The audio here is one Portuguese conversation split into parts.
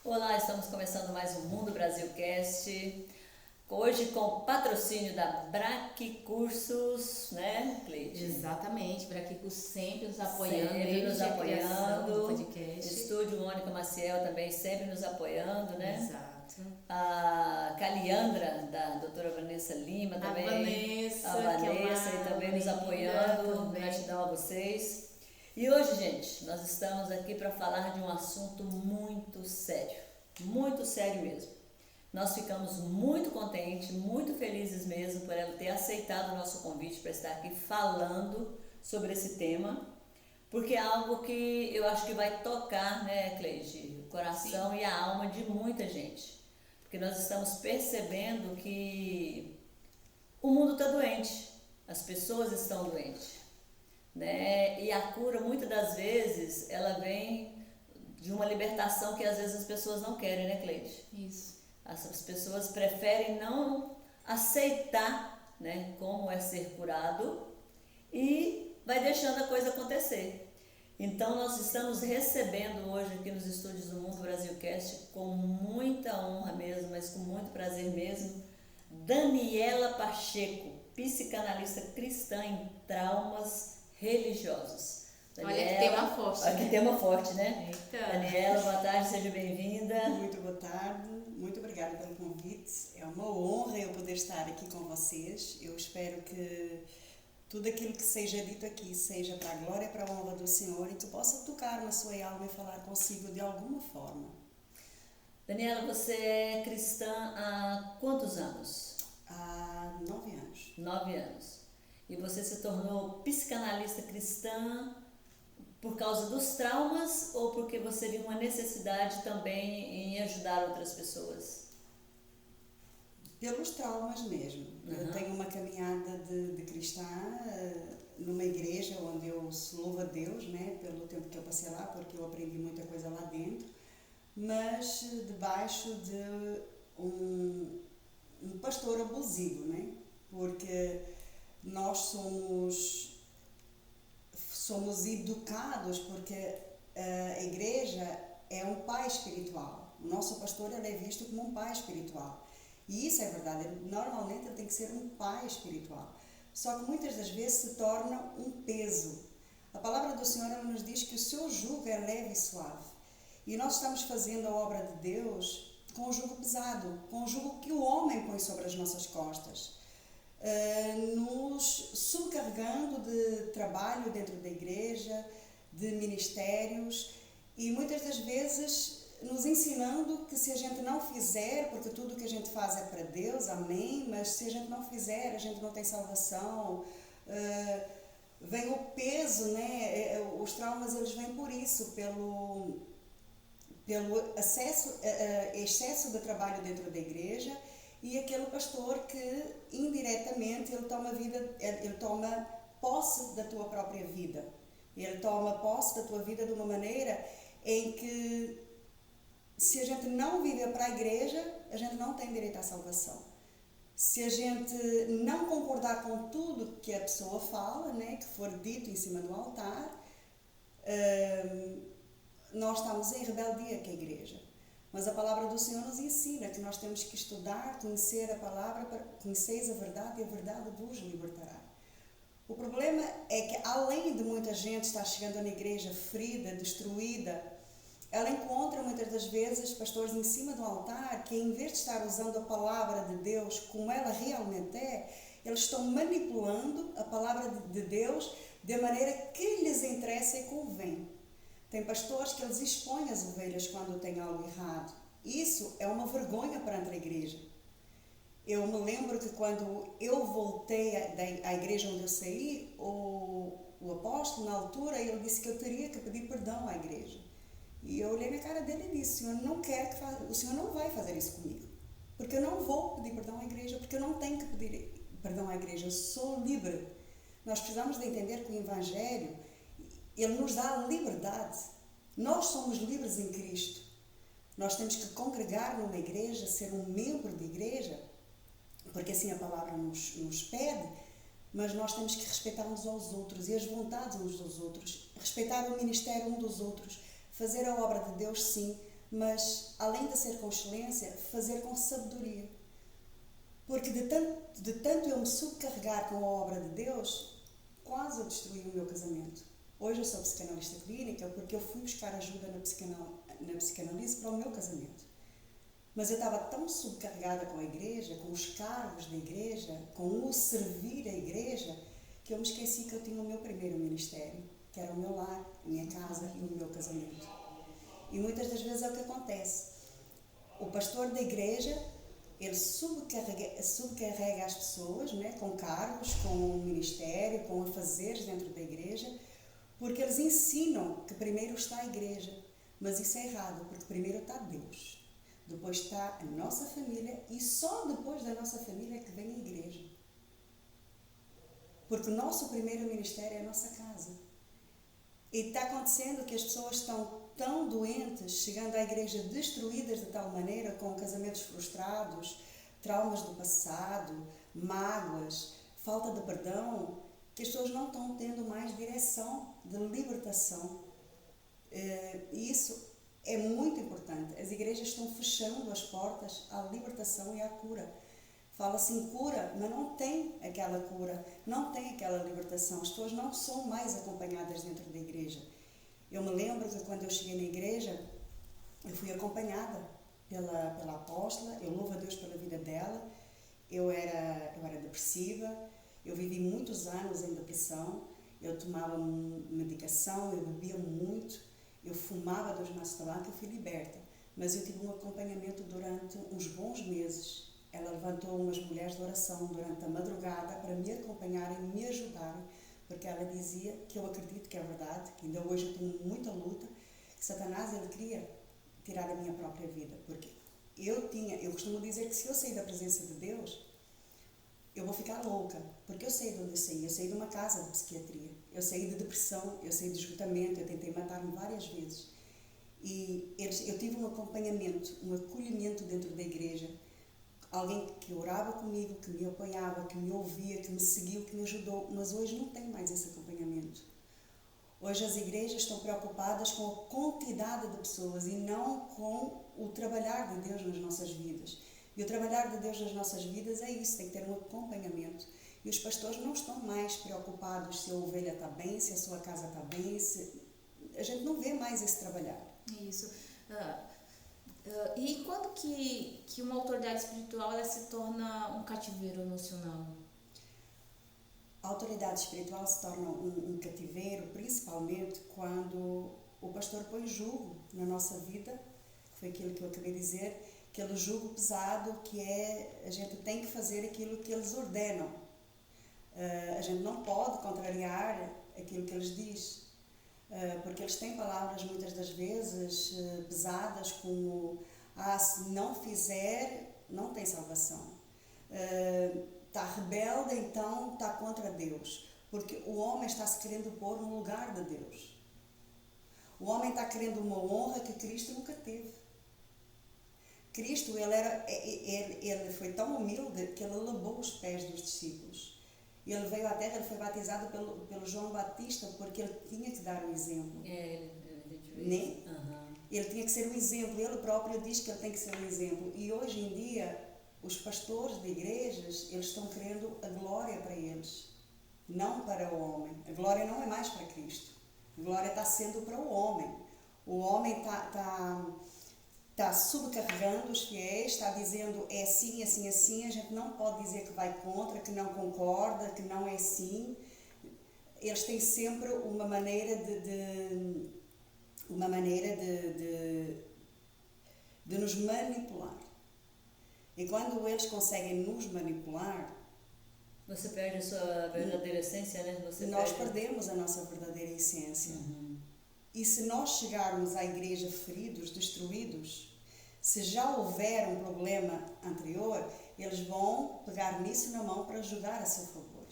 Olá, estamos começando mais um Mundo Brasil Cast. Hoje com o patrocínio da Braque Cursos, né, Cleide? Exatamente, Braquico sempre nos apoiando, Sempre nos desde a criação do apoiando. podcast. Estúdio Mônica Maciel também sempre nos apoiando, né? Exato. A Caliandra, da doutora Vanessa Lima também. A Vanessa, A que é uma Vanessa e também nos linda apoiando. também. Gratidão a vocês. E hoje, gente, nós estamos aqui para falar de um assunto muito sério mesmo. Nós ficamos muito contentes, muito felizes mesmo por ela ter aceitado o nosso convite para estar aqui falando sobre esse tema, porque é algo que eu acho que vai tocar, né, Cleide, o coração e a alma de muita gente. Porque nós estamos percebendo que o mundo está doente, as pessoas estão doentes, né? E a cura, muitas das vezes, ela vem de uma libertação que às vezes as pessoas não querem, né, Cleide? Isso. As pessoas preferem não aceitar, né, como é ser curado e vai deixando a coisa acontecer. Então nós estamos recebendo hoje aqui nos estúdios do Mundo Brasil Cast com muita honra mesmo, mas com muito prazer mesmo, Daniela Pacheco, psicanalista cristã em traumas religiosos. Olha que tema forte, olha que né? tema forte, né? Eita. Daniela, boa tarde, seja bem-vinda. Muito boa tarde, muito obrigada pelo convite. É uma honra eu poder estar aqui com vocês. Eu espero que tudo aquilo que seja dito aqui seja para a glória e para a honra do Senhor e que possa tocar na sua alma e falar consigo de alguma forma. Daniela, você é cristã há quantos anos? Há 9 anos. 9 anos. E você se tornou psicanalista cristã por causa dos traumas ou porque você viu uma necessidade também em ajudar outras pessoas? Pelos traumas mesmo. Eu tenho uma caminhada de cristã numa igreja onde eu louvo a Deus, né, pelo tempo que eu passei lá, porque eu aprendi muita coisa lá dentro, mas debaixo de um pastor abusivo, né? Porque nós somos educados, porque a igreja é um pai espiritual. O nosso pastor ele é visto como um pai espiritual. E isso é verdade, normalmente ele tem que ser um pai espiritual. Só que muitas das vezes se torna um peso. A palavra do Senhor ela nos diz que o seu jugo é leve e suave. E nós estamos fazendo a obra de Deus com o jugo pesado, com o jugo que o homem põe sobre as nossas costas, nos subcarregando de trabalho dentro da igreja, de ministérios e muitas das vezes nos ensinando que se a gente não fizer, porque tudo que a gente faz é para Deus, amém, mas se a gente não fizer, a gente não tem salvação. Vem o peso, né? Os traumas eles vêm por isso, pelo excesso de trabalho dentro da igreja e aquele pastor que indiretamente ele toma posse da tua própria vida. Ele toma posse da tua vida de uma maneira em que se a gente não vive para a igreja, a gente não tem direito à salvação. Se a gente não concordar com tudo que a pessoa fala, né, que for dito em cima do altar, nós estamos em rebeldia com a igreja. Mas a palavra do Senhor nos ensina que nós temos que estudar, conhecer a palavra, para conheceis a verdade e a verdade vos libertará. O problema é que além de muita gente estar chegando na igreja ferida, destruída, ela encontra muitas das vezes pastores em cima do altar que em vez de estar usando a palavra de Deus como ela realmente é, eles estão manipulando a palavra de Deus de maneira que lhes interessa e convém. Tem pastores que eles expõem as ovelhas quando tem algo errado. Isso é uma vergonha perante a igreja. Eu me lembro que quando eu voltei à igreja onde eu saí, o apóstolo, na altura, ele disse que eu teria que pedir perdão à igreja. E eu olhei na cara dele e disse, o Senhor não vai fazer isso comigo. Porque eu não vou pedir perdão à igreja, porque eu não tenho que pedir perdão à igreja, eu sou livre. Nós precisamos de entender que o Evangelho ele nos dá a liberdade. Nós somos livres em Cristo. Nós temos que congregar numa igreja, ser um membro de igreja, porque assim a palavra nos pede, mas nós temos que respeitar uns aos outros e as vontades uns dos outros, respeitar o ministério um dos outros, fazer a obra de Deus sim, mas além de ser com excelência, fazer com sabedoria. Porque de tanto eu me subcarregar com a obra de Deus, quase eu destruí o meu casamento. Hoje eu sou psicanalista clínica porque eu fui buscar ajuda na psicanálise para o meu casamento. Mas eu estava tão subcarregada com a igreja, com os cargos da igreja, com o servir a igreja, que eu me esqueci que eu tinha o meu primeiro ministério, que era o meu lar, a minha casa e o meu casamento. E muitas das vezes é o que acontece. O pastor da igreja, ele subcarrega as pessoas, né, com cargos, com o ministério, com afazeres dentro da igreja, porque eles ensinam que primeiro está a igreja. Mas isso é errado, porque primeiro está Deus. Depois está a nossa família e só depois da nossa família é que vem a igreja. Porque o nosso primeiro ministério é a nossa casa. E está acontecendo que as pessoas estão tão doentes, chegando à igreja destruídas de tal maneira, com casamentos frustrados, traumas do passado, mágoas, falta de perdão, que as pessoas não estão tendo mais direção de libertação. E isso é muito importante. As igrejas estão fechando as portas à libertação e à cura. Fala-se em cura, mas não tem aquela cura, não tem aquela libertação. As pessoas não são mais acompanhadas dentro da igreja. Eu me lembro que quando eu cheguei na igreja, eu fui acompanhada pela apóstola, eu louvo a Deus pela vida dela. Eu era depressiva, eu vivi muitos anos em depressão, eu tomava medicação, eu bebia muito, eu fumava 2 maços de tabaco, eu fui liberta. Mas eu tive um acompanhamento durante uns bons meses. Ela levantou umas mulheres de oração durante a madrugada para me acompanharem, me ajudarem, porque ela dizia, que eu acredito que é verdade, que ainda hoje eu tenho muita luta, que Satanás ele queria tirar a minha própria vida, porque eu costumo dizer que se eu sair da presença de Deus, eu vou ficar louca, porque eu sei de onde eu saí de uma casa de psiquiatria, eu saí de depressão, eu saí de esgotamento, eu tentei matar-me várias vezes, e eu tive um acompanhamento, um acolhimento dentro da igreja, alguém que orava comigo, que me apoiava, que me ouvia, que me seguiu, que me ajudou, mas hoje não tem mais esse acompanhamento. Hoje as igrejas estão preocupadas com a quantidade de pessoas e não com o trabalhar de Deus nas nossas vidas. E o trabalhar de Deus nas nossas vidas é isso, tem que ter um acompanhamento. E os pastores não estão mais preocupados se a ovelha está bem, se a sua casa está bem, a gente não vê mais esse trabalhar. Isso. E quando que uma autoridade espiritual ela se torna um cativeiro emocional? A autoridade espiritual se torna um cativeiro, principalmente quando o pastor põe jugo na nossa vida, que foi aquilo que eu acabei de dizer, aquele jugo pesado que é, a gente tem que fazer aquilo que eles ordenam. A gente não pode contrariar aquilo que eles dizem. Porque eles têm palavras muitas das vezes pesadas como se não fizer, não tem salvação. Está rebelde, então está contra Deus. Porque o homem está se querendo pôr no lugar de Deus. O homem está querendo uma honra que Cristo nunca teve. Cristo, ele foi tão humilde que ele lavou os pés dos discípulos. Ele veio à Terra, ele foi batizado pelo João Batista porque ele tinha que dar o exemplo. Né? Ele tinha que ser o exemplo. Ele próprio diz que ele tem que ser o exemplo. E hoje em dia, os pastores de igrejas, eles estão querendo a glória para eles, não para o homem. A glória não é mais para Cristo. A glória está sendo para o homem. O homem está subcarregando os fiéis, está dizendo é assim, assim, assim, a gente não pode dizer que vai contra, que não concorda, que não é assim. Eles têm sempre uma maneira de nos manipular. E quando eles conseguem nos manipular, você perde a sua verdadeira essência, né? Nós perdemos a nossa verdadeira essência. E se nós chegarmos à igreja feridos, destruídos, se já houver um problema anterior, eles vão pegar nisso na mão para jogar a seu favor.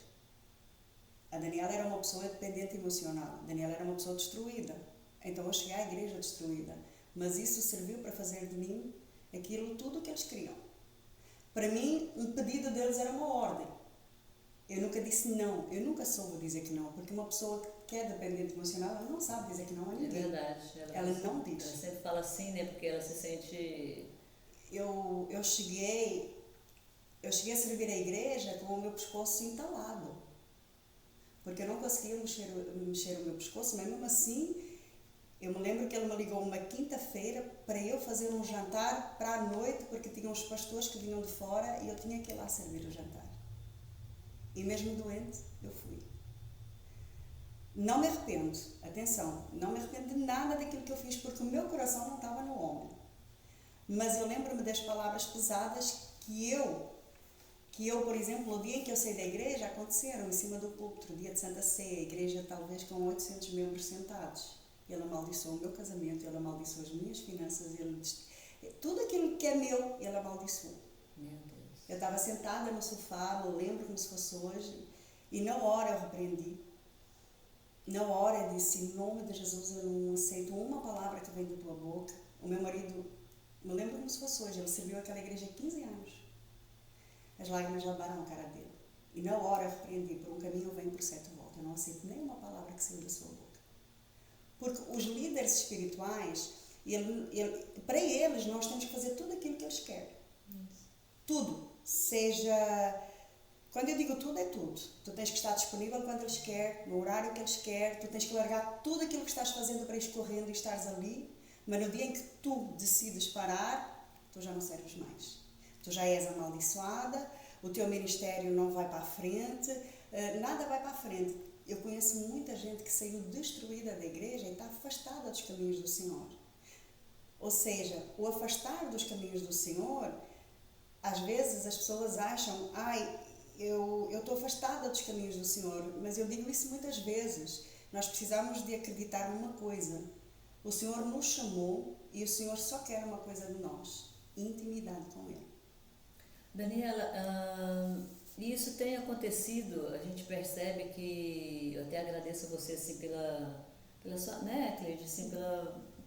A Daniela era uma pessoa dependente emocional. A Daniela era uma pessoa destruída. Então eu cheguei à igreja destruída. Mas isso serviu para fazer de mim aquilo tudo que eles queriam. Para mim, um pedido deles era uma ordem. Eu nunca disse não. Eu nunca soube dizer que não. Porque uma pessoa que é dependente emocional, ela não sabe dizer que não a É ninguém. verdade. Ela não diz. Ela sempre fala assim, né? Porque ela se sente... Eu cheguei a servir a igreja com o meu pescoço entalado, porque eu não conseguia mexer o meu pescoço, mas mesmo assim, eu me lembro que ele me ligou uma quinta-feira para eu fazer um jantar para a noite, porque tinham os pastores que vinham de fora e eu tinha que ir lá servir o jantar. E mesmo doente, eu fui. Não me arrependo, atenção, não me arrependo de nada daquilo que eu fiz, porque o meu coração não estava no homem. Mas eu lembro-me das palavras pesadas que eu, por exemplo, no dia em que eu saí da igreja, aconteceram em cima do púlpito, dia de Santa Ceia, a igreja talvez com 800 membros sentados. Ele amaldiçoou o meu casamento, ele amaldiçoou as minhas finanças, tudo aquilo que é meu, ele amaldiçoou. Meu Deus. Eu estava sentada no sofá, me lembro como se fosse hoje, e na hora eu repreendi. Na hora eu disse, em nome de Jesus, eu não aceito uma palavra que vem da tua boca. O meu marido, me lembro como se fosse hoje, ele serviu aquela igreja há 15 anos. As lágrimas lavaram a cara dele. E na hora eu repreendi, por um caminho eu venho, por 7 voltas. Eu não aceito nenhuma palavra que saiu da sua boca. Porque os líderes espirituais, para eles, nós temos que fazer tudo aquilo que eles querem. Tudo. Seja... Quando eu digo tudo, é tudo. Tu tens que estar disponível quando eles querem, no horário que eles querem. Tu tens que largar tudo aquilo que estás fazendo para ir correndo e estares ali. Mas no dia em que tu decides parar, tu já não serves mais. Tu já és amaldiçoada, o teu ministério não vai para a frente, nada vai para a frente. Eu conheço muita gente que saiu destruída da igreja e está afastada dos caminhos do Senhor. Ou seja, o afastar dos caminhos do Senhor, às vezes as pessoas acham, eu estou afastada dos caminhos do Senhor, mas eu digo isso muitas vezes. Nós precisamos de acreditar numa coisa. O Senhor nos chamou e o Senhor só quer uma coisa de nós, intimidade com Ele. Daniela, isso tem acontecido, a gente percebe que, eu até agradeço a você assim, pela sua, né, Cleide, assim,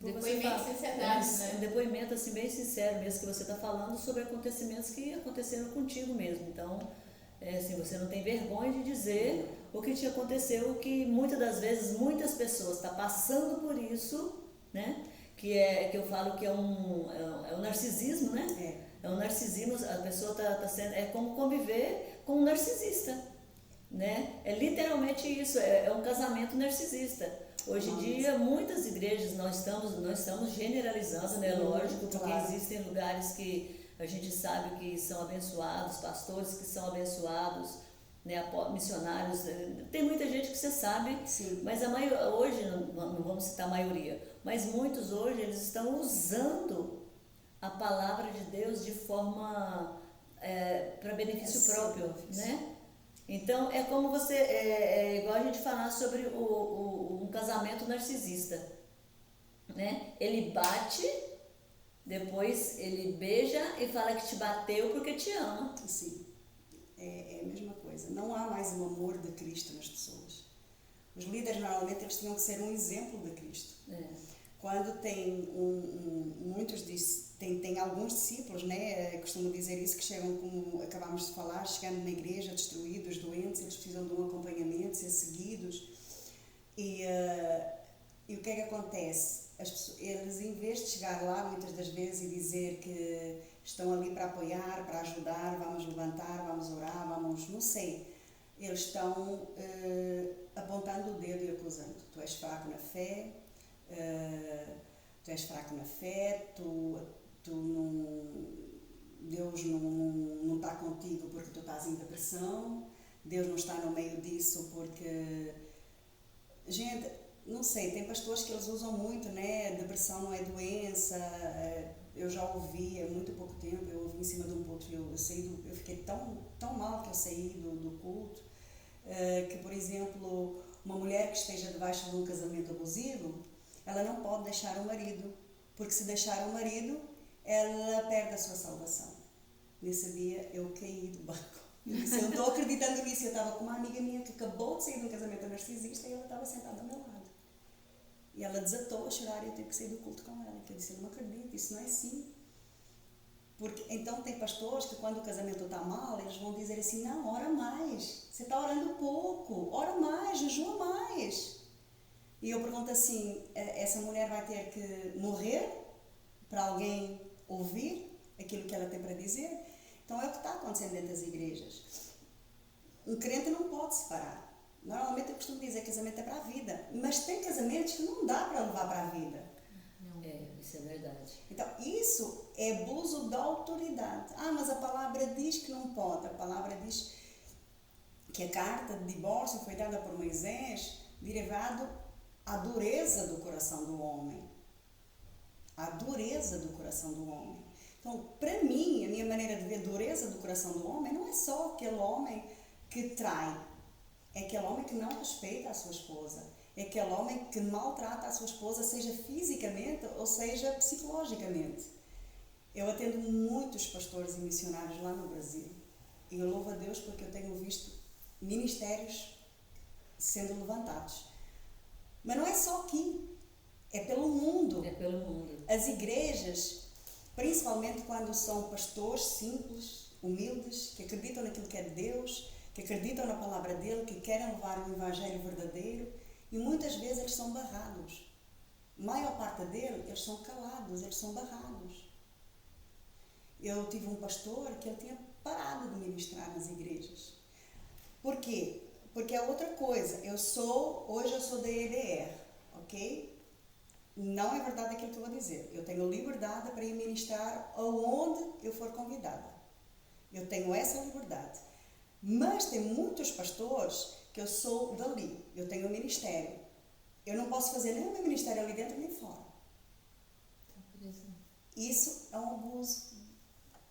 Depoimento de sinceridade, né? Um depoimento assim, bem sincero mesmo, que você está falando sobre acontecimentos que aconteceram contigo mesmo. Então, assim, você não tem vergonha de dizer o que te aconteceu, que muitas das vezes muitas pessoas estão passando por isso, né? Que eu falo que é um narcisismo, né? É um narcisismo, a pessoa está sendo, é como conviver com um narcisista, né? É literalmente isso, é um casamento narcisista. Hoje em dia, muitas igrejas, nós estamos generalizando, né? Lógico, porque existem lugares que a gente sabe que são abençoados, pastores que são abençoados, né? Missionários, tem muita gente que você sabe. Sim. Mas hoje, não vamos citar a maioria, mas muitos hoje, eles estão usando a palavra de Deus de forma para benefício próprio, né? Então, é como você, igual a gente falar sobre um casamento narcisista, né? Ele bate, depois ele beija e fala que te bateu porque te ama. Sim, é a mesma coisa. Não há mais o amor de Cristo nas pessoas. Os líderes, normalmente, eles tinham que ser um exemplo de Cristo. Quando tem tem alguns discípulos, né, costumo dizer isso, que chegam, como acabámos de falar, chegando na igreja, destruídos, doentes, eles precisam de um acompanhamento, ser seguidos. E o que é que acontece? Eles, em vez de chegar lá, muitas das vezes, e dizer que estão ali para apoiar, para ajudar, vamos levantar, vamos orar, vamos, não sei, eles estão apontando o dedo e acusando. Tu és fraco na fé, tu és fraco na fé, Deus não está contigo porque tu estás em depressão, Deus não está no meio disso porque... Gente, não sei, tem pastores que eles usam muito, né? Depressão não é doença. Eu já ouvi há muito pouco tempo, eu ouvi em cima de um púlpito, eu fiquei tão mal que eu saí do culto, que, por exemplo, uma mulher que esteja debaixo de um casamento abusivo, ela não pode deixar o marido, porque se deixar o marido, ela perde a sua salvação. Nesse dia eu caí do banco. Eu disse, eu não estou acreditando nisso. Eu estava com uma amiga minha que acabou de sair de um casamento narcisista e ela estava sentada ao meu lado. E ela desatou a chorar e eu tive que sair do culto com ela. Que eu disse, eu não acredito, isso não é assim. Porque, então tem pastores que quando o casamento está mal, eles vão dizer assim, não, ora mais. Você está orando pouco, ora mais, jejua mais. E eu pergunto assim, essa mulher vai ter que morrer para alguém ouvir aquilo que ela tem para dizer? Então é o que está acontecendo dentro das igrejas. Um crente não pode separar. Normalmente eu costumo dizer que casamento é para a vida, mas tem casamentos que não dá para levar para a vida. Isso é verdade. Então, isso é abuso da autoridade. Ah, mas a palavra diz que não pode. A palavra diz que a carta de divórcio foi dada por Moisés derivado à dureza do coração do homem. A dureza do coração do homem. Então, para mim, a minha maneira de ver a dureza do coração do homem não é só aquele homem que trai. É aquele homem que não respeita a sua esposa. É aquele homem que maltrata a sua esposa, seja fisicamente ou seja psicologicamente. Eu atendo muitos pastores e missionários lá no Brasil. E eu louvo a Deus porque eu tenho visto ministérios sendo levantados. Mas não é só aqui. É pelo mundo. É pelo mundo. As igrejas, principalmente quando são pastores simples, humildes, que acreditam naquilo que é de Deus, que acreditam na palavra dele, que querem levar o evangelho verdadeiro, e muitas vezes eles são barrados. A maior parte deles, eles são calados, eles são barrados. Eu tive um pastor que ele tinha parado de ministrar nas igrejas. Por quê? Porque é outra coisa. Hoje eu sou da EDR, ok? Não é verdade aquilo que eu vou dizer. Eu tenho liberdade para ir ministrar aonde eu for convidada. Eu tenho essa liberdade. Mas tem muitos pastores que eu sou dali. Eu tenho um ministério. Eu não posso fazer nem o meu ministério ali dentro nem fora. Isso é um abuso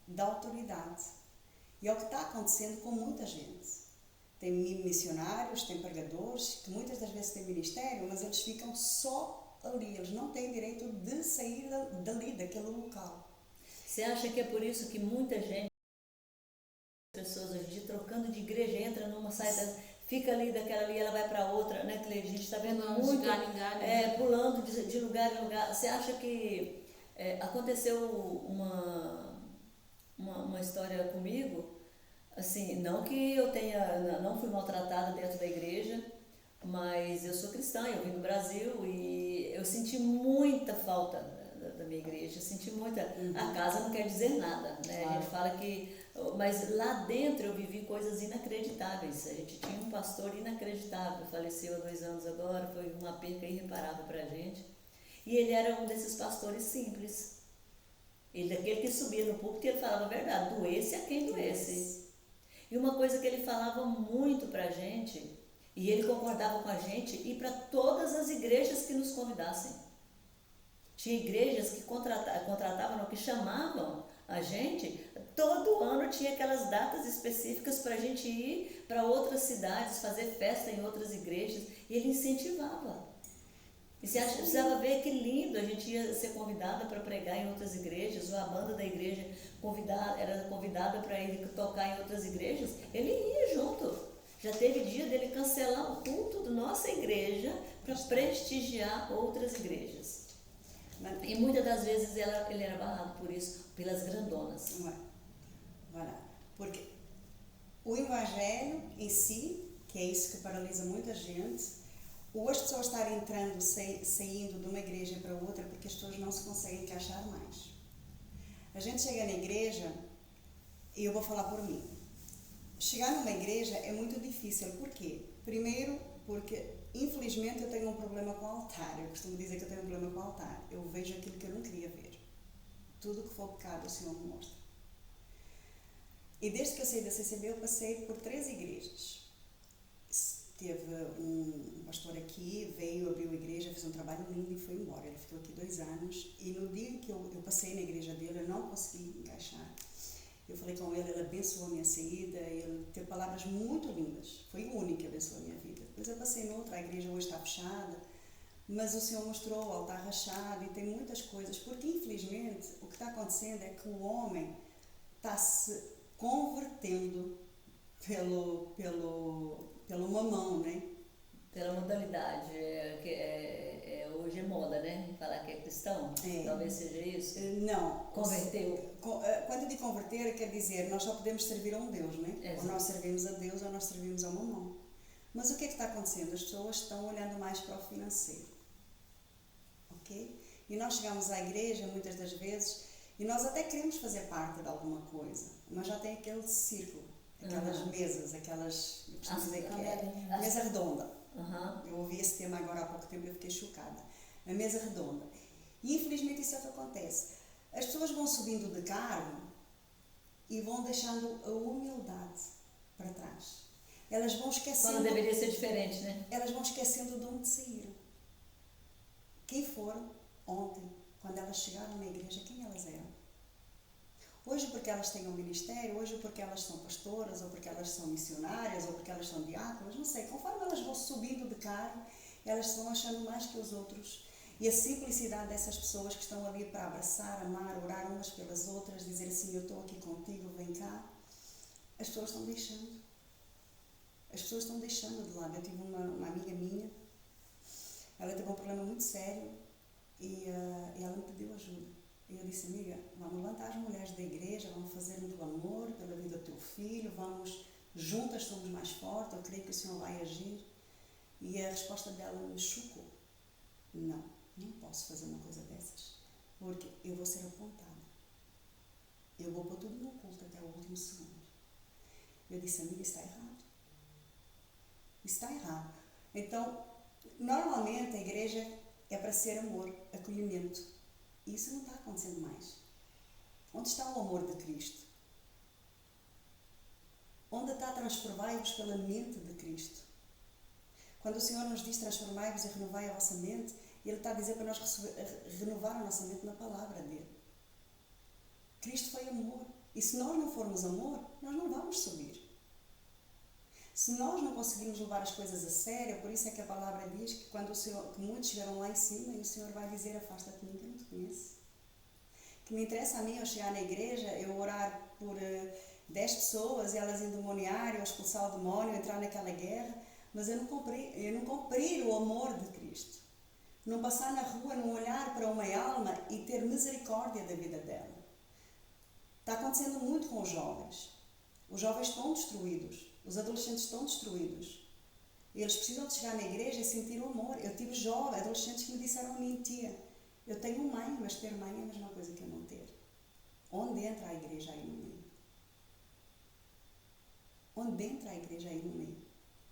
da autoridade. E é o que está acontecendo com muita gente. Tem missionários, tem pregadores, que muitas das vezes têm ministério, mas eles ficam só ali. Eles não têm direito de sair dali, daquele local. Você acha que é por isso que muita gente, pessoas hoje em dia, trocando de igreja, entra numa, sai da, fica ali daquela ali, ela vai para outra, né? Que a gente está vendo muito, de galho em galho, pulando de lugar em lugar. Você acha que aconteceu uma história comigo? Assim, não que eu não fui maltratada dentro da igreja, mas eu sou cristã, eu vim do Brasil e eu senti muita falta da minha igreja, eu senti muita... A casa não quer dizer nada, né? A gente fala que... Mas lá dentro eu vivi coisas inacreditáveis. A gente tinha um pastor inacreditável, faleceu há 2 anos agora, foi uma perca irreparável pra gente. E ele era um desses pastores simples. Ele, daquele que subia no púlpito, ele falava a verdade, doesse a quem doesse. E uma coisa que ele falava muito pra gente, e ele concordava com a gente, ir para todas as igrejas que nos convidassem. Tinha igrejas que contratavam, não, que chamavam a gente, todo ano tinha aquelas datas específicas para a gente ir para outras cidades, fazer festa em outras igrejas, e ele incentivava. E você precisava ver que lindo, a gente ia ser convidada para pregar em outras igrejas, ou a banda da igreja era convidada para ir tocar em outras igrejas, ele ia junto. Já teve dia dele cancelar o culto da nossa igreja para prestigiar outras igrejas. E muitas das vezes ele era barrado por isso, pelas grandonas. Voilà. Porque o evangelho em si, que é isso que paralisa muita gente, ou as pessoas estarem entrando, saindo de uma igreja para outra porque as pessoas não se conseguem encaixar mais. A gente chega na igreja, e eu vou falar por mim, chegar numa igreja é muito difícil. Por quê? Primeiro, porque infelizmente eu tenho um problema com o altar. Eu costumo dizer que eu tenho um problema com o altar. Eu vejo aquilo que eu não queria ver. Tudo que for pecado o Senhor me mostra. E desde que eu saí da CCB eu passei por 3 igrejas. Teve um pastor aqui, veio, abriu a igreja, fez um trabalho lindo e foi embora. Ele ficou aqui 2 anos e no dia que eu passei na igreja dele eu não consegui encaixar. Eu falei com ele, ele abençoou a minha saída, ele teve palavras muito lindas. Foi o único que abençoou a minha vida. Depois eu passei noutra, a igreja hoje está fechada, mas o Senhor mostrou o altar rachado e tem muitas coisas, porque infelizmente o que está acontecendo é que o homem está se convertendo pelo mamão, né? Pela modalidade, hoje é moda, né? Falar que é cristão, talvez seja isso. Não. Converteu. Quando eu digo converter, quer dizer, nós só podemos servir a um Deus, né? Exato. Ou nós servimos a Deus ou nós servimos ao mamão. Mas o que é que está acontecendo? As pessoas estão olhando mais para o financeiro. Ok? E nós chegamos à igreja muitas das vezes e nós até queremos fazer parte de alguma coisa, mas já tem aquele círculo, aquelas mesas, aquelas, eu costumo dizer que é mesa redonda. Eu ouvi esse tema agora há pouco tempo e eu fiquei chocada. A mesa redonda. E infelizmente isso é o que acontece. As pessoas vão subindo de cargo e vão deixando a humildade para trás. Elas vão esquecendo... Quando deveria ser diferente, né? Elas vão esquecendo de onde saíram. Quem foram ontem, quando elas chegaram na igreja, quem elas eram? Hoje porque elas têm um ministério, hoje porque elas são pastoras, ou porque elas são missionárias, ou porque elas são diáconas, não sei. Conforme elas vão subindo de cargo, elas vão achando mais que os outros. E a simplicidade dessas pessoas que estão ali para abraçar, amar, orar umas pelas outras, dizer assim, eu estou aqui contigo, vem cá, as pessoas estão deixando. As pessoas estão deixando de lado. Eu tive uma amiga minha, ela teve um problema muito sério e ela me pediu ajuda. E eu disse, amiga, vamos levantar as mulheres da igreja, vamos fazer um clamor pela vida do teu filho, vamos, juntas somos mais fortes, eu creio que o Senhor vai agir. E a resposta dela me chocou. Não posso fazer uma coisa dessas, porque eu vou ser apontada. Eu vou pôr tudo no culto até o último segundo. Eu disse, amiga, isso está errado. Isso está errado. Então, normalmente a igreja é para ser amor, acolhimento. E isso não está acontecendo mais. Onde está o amor de Cristo? Onde está transformai-vos pela mente de Cristo? Quando o Senhor nos diz transformai-vos e renovai a vossa mente, Ele está a dizer para nós renovar a nossa mente na palavra dele. Cristo foi amor. E se nós não formos amor, nós não vamos subir. Se nós não conseguirmos levar as coisas a sério, por isso é que a palavra diz que quando que muitos chegaram lá em cima e o Senhor vai dizer, afasta-te de mim que eu não te conheço. Que me interessa a mim eu chegar na igreja, eu orar por 10 pessoas e elas endemoniarem, eu expulsar o demónio, entrar naquela guerra, mas eu não cumprir o amor de Cristo. Não passar na rua, não olhar para uma alma e ter misericórdia da vida dela. Está acontecendo muito com os jovens. Os jovens estão destruídos. Os adolescentes estão destruídos. Eles precisam de chegar na igreja e sentir o amor. Eu tive jovens, adolescentes que me disseram a mim, tia, eu tenho mãe, mas ter mãe é a mesma coisa que eu não ter. Onde entra a igreja aí no meio? Onde entra a igreja aí no meio?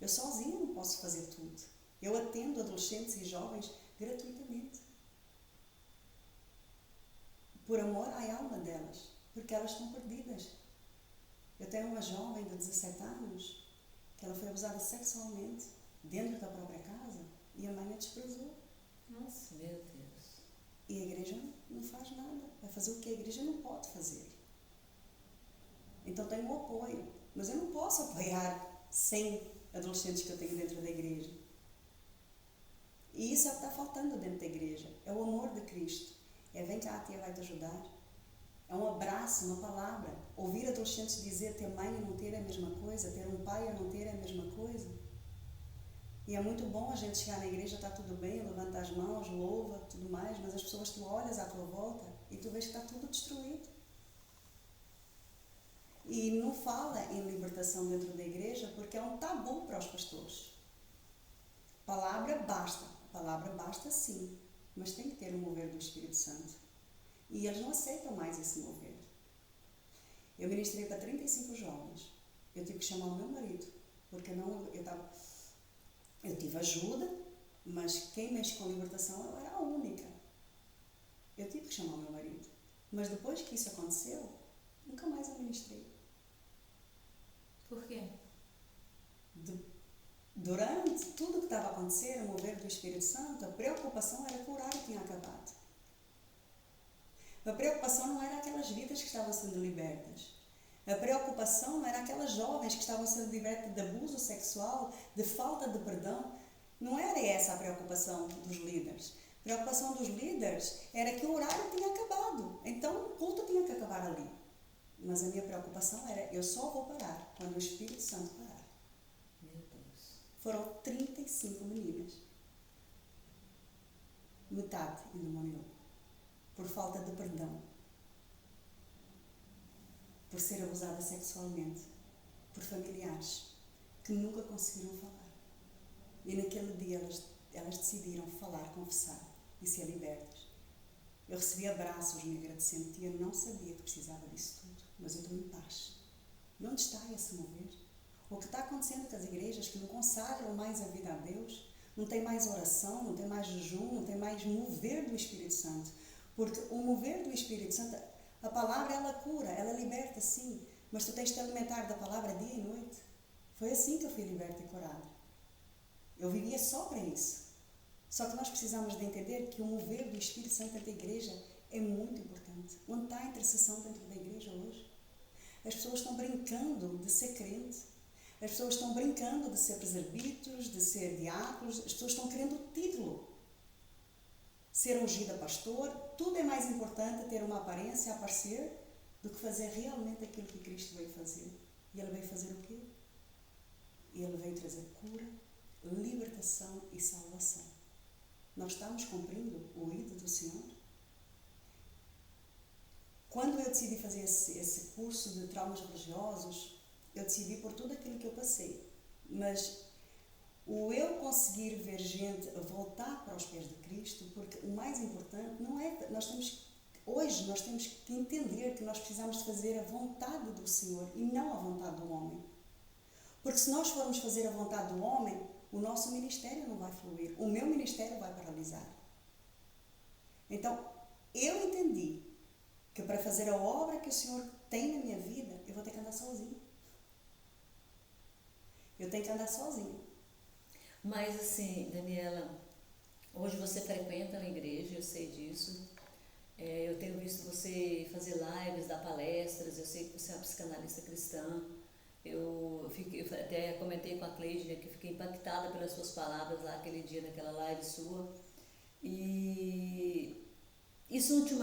Eu sozinha não posso fazer tudo. Eu atendo adolescentes e jovens gratuitamente. Por amor à alma delas, porque elas estão perdidas. Eu tenho uma jovem de 17 anos que ela foi abusada sexualmente dentro da própria casa e a mãe a desprezou. Nossa, meu Deus. E a igreja não faz nada. Vai fazer o que a igreja não pode fazer. Então tenho um apoio, mas eu não posso apoiar 100 adolescentes que eu tenho dentro da igreja. E isso é o que está faltando dentro da igreja. É o amor de Cristo. É vem cá, a tia vai te ajudar. É um abraço, uma palavra. Ouvir adolescentes dizer ter mãe e não ter é a mesma coisa, ter um pai e não ter é a mesma coisa. E é muito bom a gente chegar na igreja, está tudo bem, levanta as mãos, louva, tudo mais, mas as pessoas, tu olhas à tua volta e tu vês que está tudo destruído. E não fala em libertação dentro da igreja porque é um tabu para os pastores. Palavra basta sim, mas tem que ter o mover do Espírito Santo. E eles não aceitam mais esse mover. Eu ministrei para 35 jovens. Eu tive que chamar o meu marido, porque eu tive ajuda, mas quem mexe com libertação eu era a única. Eu tive que chamar o meu marido. Mas depois que isso aconteceu, nunca mais eu ministrei. Por quê? Durante tudo o que estava a acontecer, o mover do Espírito Santo, a preocupação era que o horário tinha acabado. A preocupação não era aquelas vidas que estavam sendo libertas. A preocupação não era aquelas jovens que estavam sendo libertas de abuso sexual, de falta de perdão. Não era essa a preocupação dos líderes. A preocupação dos líderes era que o horário tinha acabado. Então o culto tinha que acabar ali. Mas a minha preocupação era, eu só vou parar quando o Espírito Santo parar. Meu Deus. Foram 35 meninas. Metade endemoniou. Por falta de perdão, por ser abusada sexualmente, por familiares que nunca conseguiram falar. E naquele dia elas decidiram falar, confessar e ser libertas. Eu recebi abraços me agradecendo e eu não sabia que precisava disso tudo, mas eu estou em paz. E onde está esse mover? O que está acontecendo com as igrejas que não consagram mais a vida a Deus, não tem mais oração, não tem mais jejum, não tem mais mover do Espírito Santo. Porque o mover do Espírito Santo, a palavra ela cura, ela liberta sim, mas tu tens de te alimentar da palavra dia e noite. Foi assim que eu fui liberta e curada. Eu vivia só para isso. Só que nós precisamos de entender que o mover do Espírito Santo dentro da igreja é muito importante. Onde está a intercessão dentro da igreja hoje? As pessoas estão brincando de ser crente. As pessoas estão brincando de ser presbíteros, de ser diáconos. As pessoas estão querendo o título. Ser ungida pastor. Tudo é mais importante ter uma aparência, aparecer, do que fazer realmente aquilo que Cristo veio fazer. E Ele veio fazer o quê? Ele veio trazer cura, libertação e salvação. Nós estamos cumprindo o ídolo do Senhor? Quando eu decidi fazer esse curso de traumas religiosos, eu decidi por tudo aquilo que eu passei. Mas o eu conseguir ver gente voltar para os pés de Cristo, porque o mais importante não é... Hoje nós temos que entender que nós precisamos de fazer a vontade do Senhor e não a vontade do homem. Porque se nós formos fazer a vontade do homem, o nosso ministério não vai fluir, o meu ministério vai paralisar. Então, eu entendi que para fazer a obra que o Senhor tem na minha vida, eu vou ter que andar sozinha. Eu tenho que andar sozinha. Mas assim, Daniela, hoje você frequenta a igreja, eu sei disso. Eu tenho visto você fazer lives, dar palestras, eu sei que você é uma psicanalista cristã. Eu até comentei com a Cleide que fiquei impactada pelas suas palavras lá aquele dia, naquela live sua. E isso não te,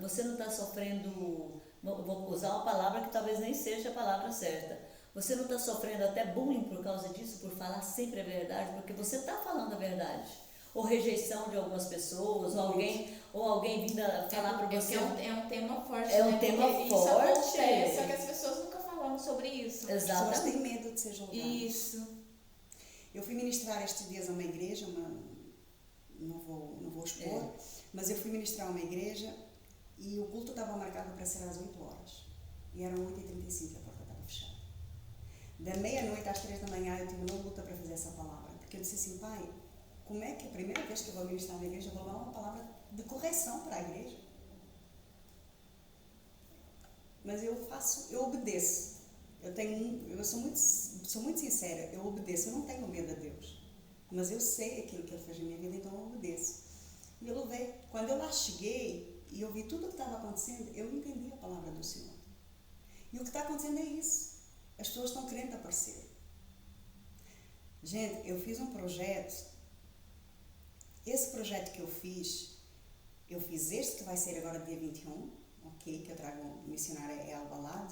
você não está sofrendo, vou usar uma palavra que talvez nem seja a palavra certa, você não está sofrendo até bullying por causa disso, por falar sempre a verdade, porque você está falando a verdade, ou rejeição de algumas pessoas, ou alguém vindo a falar para você. É um tema forte, é um né? tema Porque forte. Isso acontece, só que as pessoas nunca falamos sobre isso. As pessoas têm medo de ser julgadas. Isso. Eu fui ministrar estes dias a uma igreja, não vou expor, mas eu fui ministrar a uma igreja e o culto estava marcado para ser às 8 horas. E eram 8h35 e a porta estava fechada. Da meia-noite às 3 da manhã eu tive uma luta para fazer essa palavra. Porque eu disse assim, pai, como é que a primeira vez que eu vou ministrar na igreja eu vou dar uma palavra de correção para a igreja? Mas eu obedeço. Eu sou muito sincera, eu obedeço, eu não tenho medo a Deus. Mas eu sei aquilo que Ele fez na minha vida, então eu obedeço. E eu louvei. Quando eu lá cheguei e eu vi tudo o que estava acontecendo, eu entendi a palavra do Senhor. E o que está acontecendo é isso. As pessoas estão querendo aparecer. Gente, eu fiz um projeto. Esse projeto que eu fiz este que vai ser agora dia 21, ok? Que eu trago um missionário Elba lá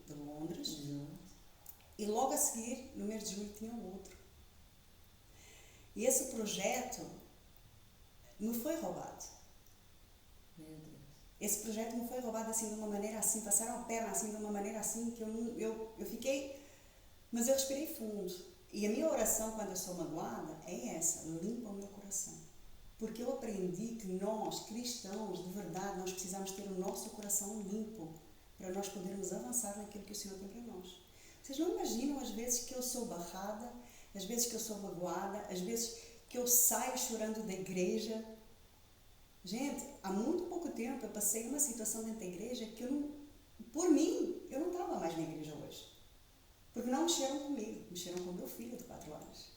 de Londres. Uhum. E logo a seguir, no mês de julho, tinha outro. E esse projeto me foi roubado. Meu Deus. Esse projeto me foi roubado assim de uma maneira assim, passaram a perna assim de uma maneira assim que eu fiquei, mas eu respirei fundo. E a minha oração quando eu sou magoada é essa, limpa o meu coração. Porque eu aprendi que nós, cristãos, de verdade, nós precisamos ter o nosso coração limpo para nós podermos avançar naquilo que o Senhor tem para nós. Vocês não imaginam as vezes que eu sou barrada, as vezes que eu sou magoada, as vezes que eu saio chorando da igreja. Gente, há muito pouco tempo eu passei uma situação dentro da igreja que por mim, eu não estava mais na igreja hoje. Porque não mexeram comigo, mexeram com o meu filho de 4 anos.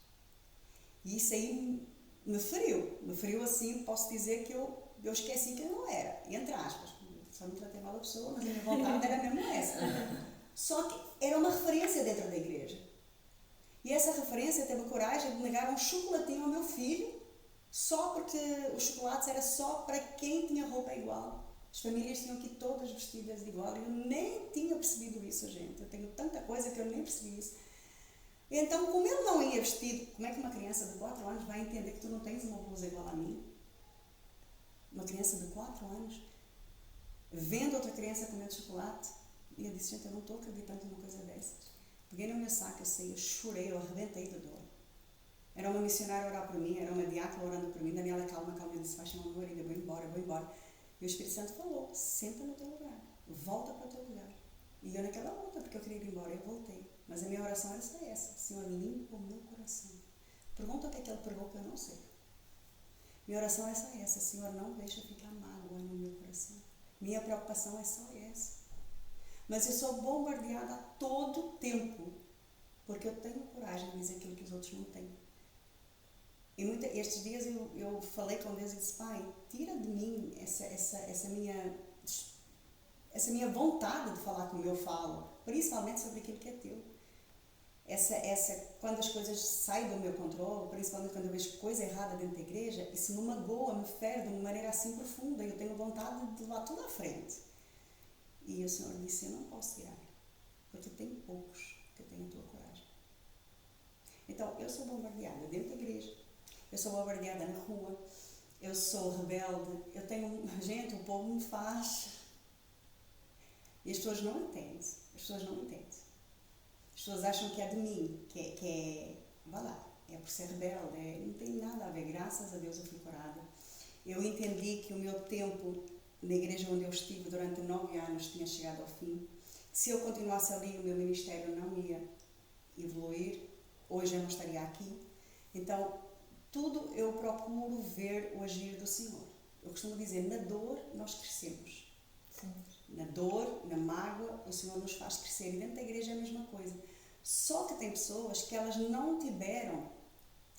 E isso aí me feriu assim, posso dizer que eu esqueci que eu não era, entre aspas. Só não tratei mal a pessoa, mas a minha vontade era mesmo essa. Só que era uma referência dentro da igreja. E essa referência teve a coragem de negar um chocolatinho ao meu filho, só porque os chocolates era só para quem tinha roupa igual. As famílias tinham aqui todas vestidas de igual. Eu nem tinha percebido isso, gente. Eu tenho tanta coisa que eu nem percebi isso. Então, como ele não ia vestido, como é que uma criança de 4 anos vai entender que tu não tens uma blusa igual a mim? Uma criança de 4 anos, vendo outra criança comendo chocolate, e eu disse, gente, eu não estou acreditando numa coisa dessas. Peguei no meu saco, eu saí, eu chorei, eu arrebentei de dor. Era uma missionária a orar por mim, era uma diácona orando por mim. Daniela, calma, calma. Eu disse, faz mal, marido, eu vou embora, eu vou embora. E o Espírito Santo falou, senta no teu lugar, volta para o teu lugar. E eu naquela luta, porque eu queria ir embora, eu voltei. Mas a minha oração era só essa, Senhor, limpa o meu coração. Pergunta o que é que ele pregou, que eu não sei. Minha oração é só essa, Senhor, não deixa ficar mágoa no meu coração. Minha preocupação é só essa. Mas eu sou bombardeada a todo tempo, porque eu tenho coragem de dizer aquilo que os outros não têm. E estes dias eu falei com Deus e disse, Pai, tira de mim essa minha vontade de falar como eu falo, principalmente sobre aquilo que é teu. Quando as coisas saem do meu controle, principalmente quando eu vejo coisa errada dentro da igreja, isso me magoa, me fere de uma maneira assim profunda, e eu tenho vontade de levar tudo à frente. E o Senhor disse, eu não posso tirar, porque tem poucos que têm a tua coragem. Então, eu sou bombardeada dentro da igreja, eu sou bombardeada na rua, eu sou rebelde, eu tenho... Gente, o povo me faz... E as pessoas não entendem, as pessoas não entendem. As pessoas acham que é de mim, vá lá, é por ser rebelde, não tem nada a ver, graças a Deus eu fui curada. Eu entendi que o meu tempo na igreja onde eu estive durante 9 anos tinha chegado ao fim. Se eu continuasse ali, o meu ministério não ia evoluir, hoje eu não estaria aqui. Então, tudo eu procuro ver o agir do Senhor. Eu costumo dizer, na dor nós crescemos. Sim. Na dor, na mágoa, o Senhor nos faz crescer. E dentro da igreja é a mesma coisa. Só que tem pessoas que elas não tiveram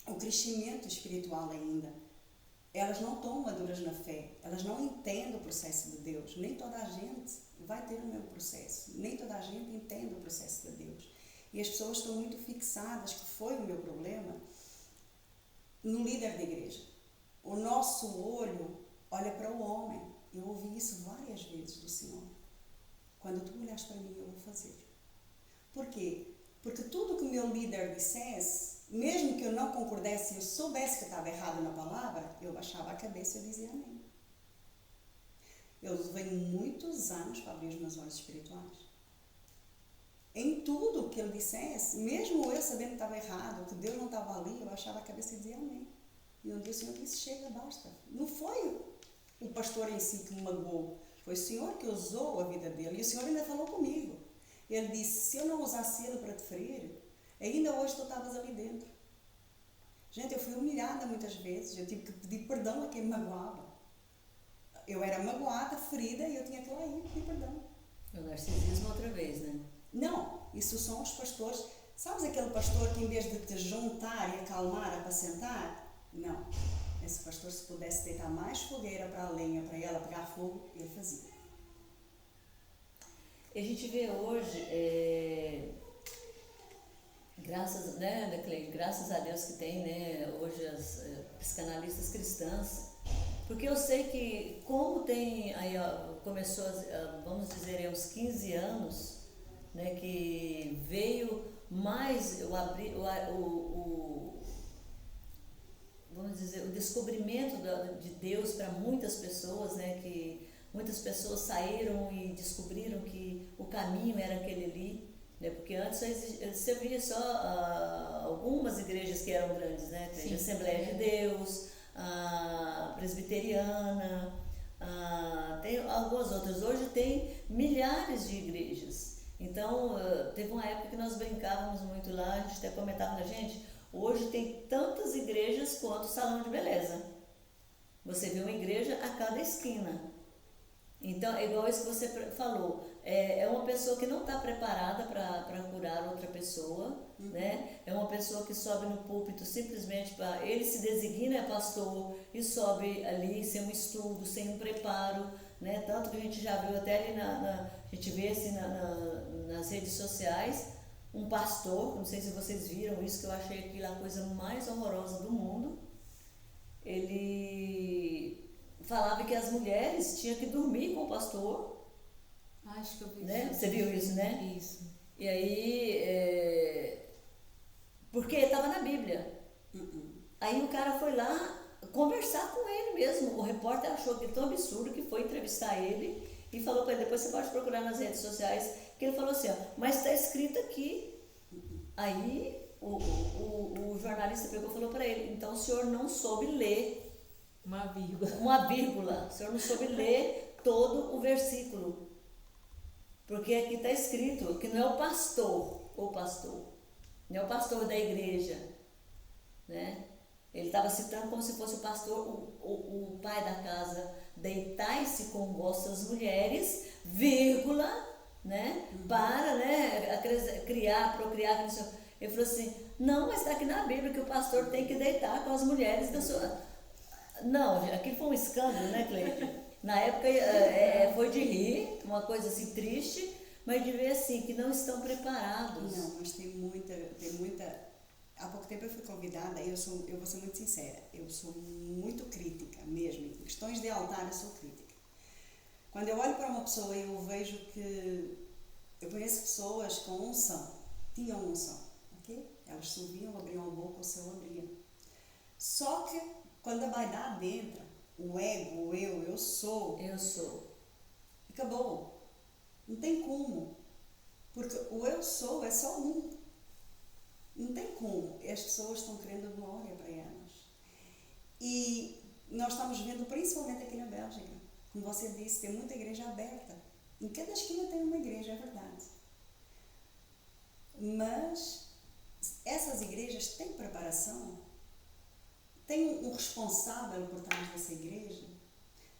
o crescimento espiritual ainda. Elas não estão maduras na fé. Elas não entendem o processo de Deus. Nem toda a gente vai ter o mesmo processo. Nem toda a gente entende o processo de Deus. E as pessoas estão muito fixadas, que foi o meu problema, no líder da igreja. O nosso olho olha para o homem. Eu ouvi isso várias vezes do Senhor. Quando tu olhas para mim, eu vou fazer. Por quê? Porque tudo que o meu líder dissesse, mesmo que eu não concordasse e eu soubesse que estava errado na palavra, eu baixava a cabeça e eu dizia amém. Eu levei muitos anos para abrir os meus olhos espirituais. Em tudo que ele dissesse, mesmo eu sabendo que estava errado, que Deus não estava ali, eu baixava a cabeça e dizia amém. E um dia o Senhor disse, chega, basta. Não foi o pastor em si que me magoou, foi o Senhor que usou a vida dele. E o Senhor ainda falou comigo. Ele disse, se eu não usasse ele para te ferir, ainda hoje tu estavas ali dentro. Gente, eu fui humilhada muitas vezes, eu tive que pedir perdão a quem me magoava. Eu era magoada, ferida, e eu tinha que ir lá e pedir perdão. O narcisismo outra vez, né? Não, isso são os pastores. Sabes aquele pastor que em vez de te juntar e acalmar, apacentar? Não. Esse pastor, se pudesse deitar mais fogueira para a lenha, para ela pegar fogo, ele fazia. E a gente vê hoje, graças a Deus que tem, né, hoje as psicanalistas cristãs, porque eu sei que como tem, aí começou, vamos dizer, há uns 15 anos, né, que veio mais vamos dizer, o descobrimento de Deus para muitas pessoas, né, que muitas pessoas saíram e descobriram que o caminho era aquele ali, né, porque antes você via só algumas igrejas que eram grandes, né, a Assembleia de Deus, a Presbiteriana, tem algumas outras. Hoje tem milhares de igrejas. Então, teve uma época que nós brincávamos muito lá, a gente até comentava, gente, hoje tem tantas igrejas quanto salão de beleza. Você vê uma igreja a cada esquina. Então, é igual isso que você falou, é uma pessoa que não está preparada para curar outra pessoa, né? É uma pessoa que sobe no púlpito simplesmente para... Ele se designa pastor e sobe ali sem um estudo, sem um preparo, né? Tanto que a gente já viu até ali, a gente vê assim nas redes sociais, um pastor, não sei se vocês viram isso, que eu achei aquilo a coisa mais horrorosa do mundo. Ele falava que as mulheres tinham que dormir com o pastor. Acho que eu vi, né? Você viu isso, né? Isso. E aí, porque estava na Bíblia. Aí o cara foi lá conversar com ele mesmo. O repórter achou aquilo tão absurdo que foi entrevistar ele e falou para ele, depois você pode procurar nas redes sociais, que ele falou assim, ó, mas está escrito aqui Aí o jornalista pegou e falou para ele, então o senhor não soube ler uma vírgula, o senhor não soube ler todo o versículo. Porque aqui está escrito que não é o pastor, não é o pastor da igreja, né? Ele estava citando como se fosse o pastor, o pai da casa, deitai-se com vossas mulheres, vírgula, né? Para, né, criar, procriar. Ele falou assim, não, mas está aqui na Bíblia que o pastor tem que deitar com as mulheres da sua... Não, aqui foi um escândalo, né, Cleide? Na época foi de rir, uma coisa assim triste, mas de ver assim, que não estão preparados. Não, mas tem muita... Há pouco tempo eu fui convidada, eu vou ser muito sincera, eu sou muito crítica mesmo, em questões de altar eu sou crítica. Quando eu olho para uma pessoa e eu vejo que... Eu conheço pessoas com unção, tinham unção, ok? Elas subiam, abriam a boca, o céu abria. Só que quando a vaidade entra, o ego, o eu sou. Acabou. Não tem como. Porque o eu sou é só um. Não tem como. As pessoas estão querendo glória para elas. E nós estamos vendo, principalmente aqui na Bélgica, como você disse, tem muita igreja aberta. Em cada esquina tem uma igreja, é verdade. Mas essas igrejas têm preparação? Tem um responsável por trás dessa igreja?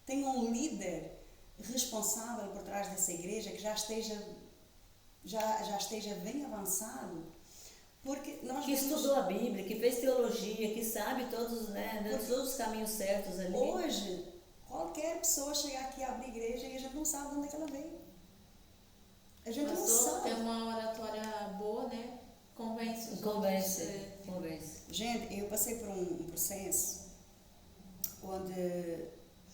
Tem um líder responsável por trás dessa igreja que já esteja bem avançado? Porque nós que estudou a Bíblia, que fez teologia, que sabe todos, né, todos os caminhos certos ali. Hoje, qualquer pessoa chega aqui a abrir igreja e a gente não sabe de onde é que ela veio. A gente não sabe. Tem uma oratória boa, né? Convence. Gente, eu passei por um processo onde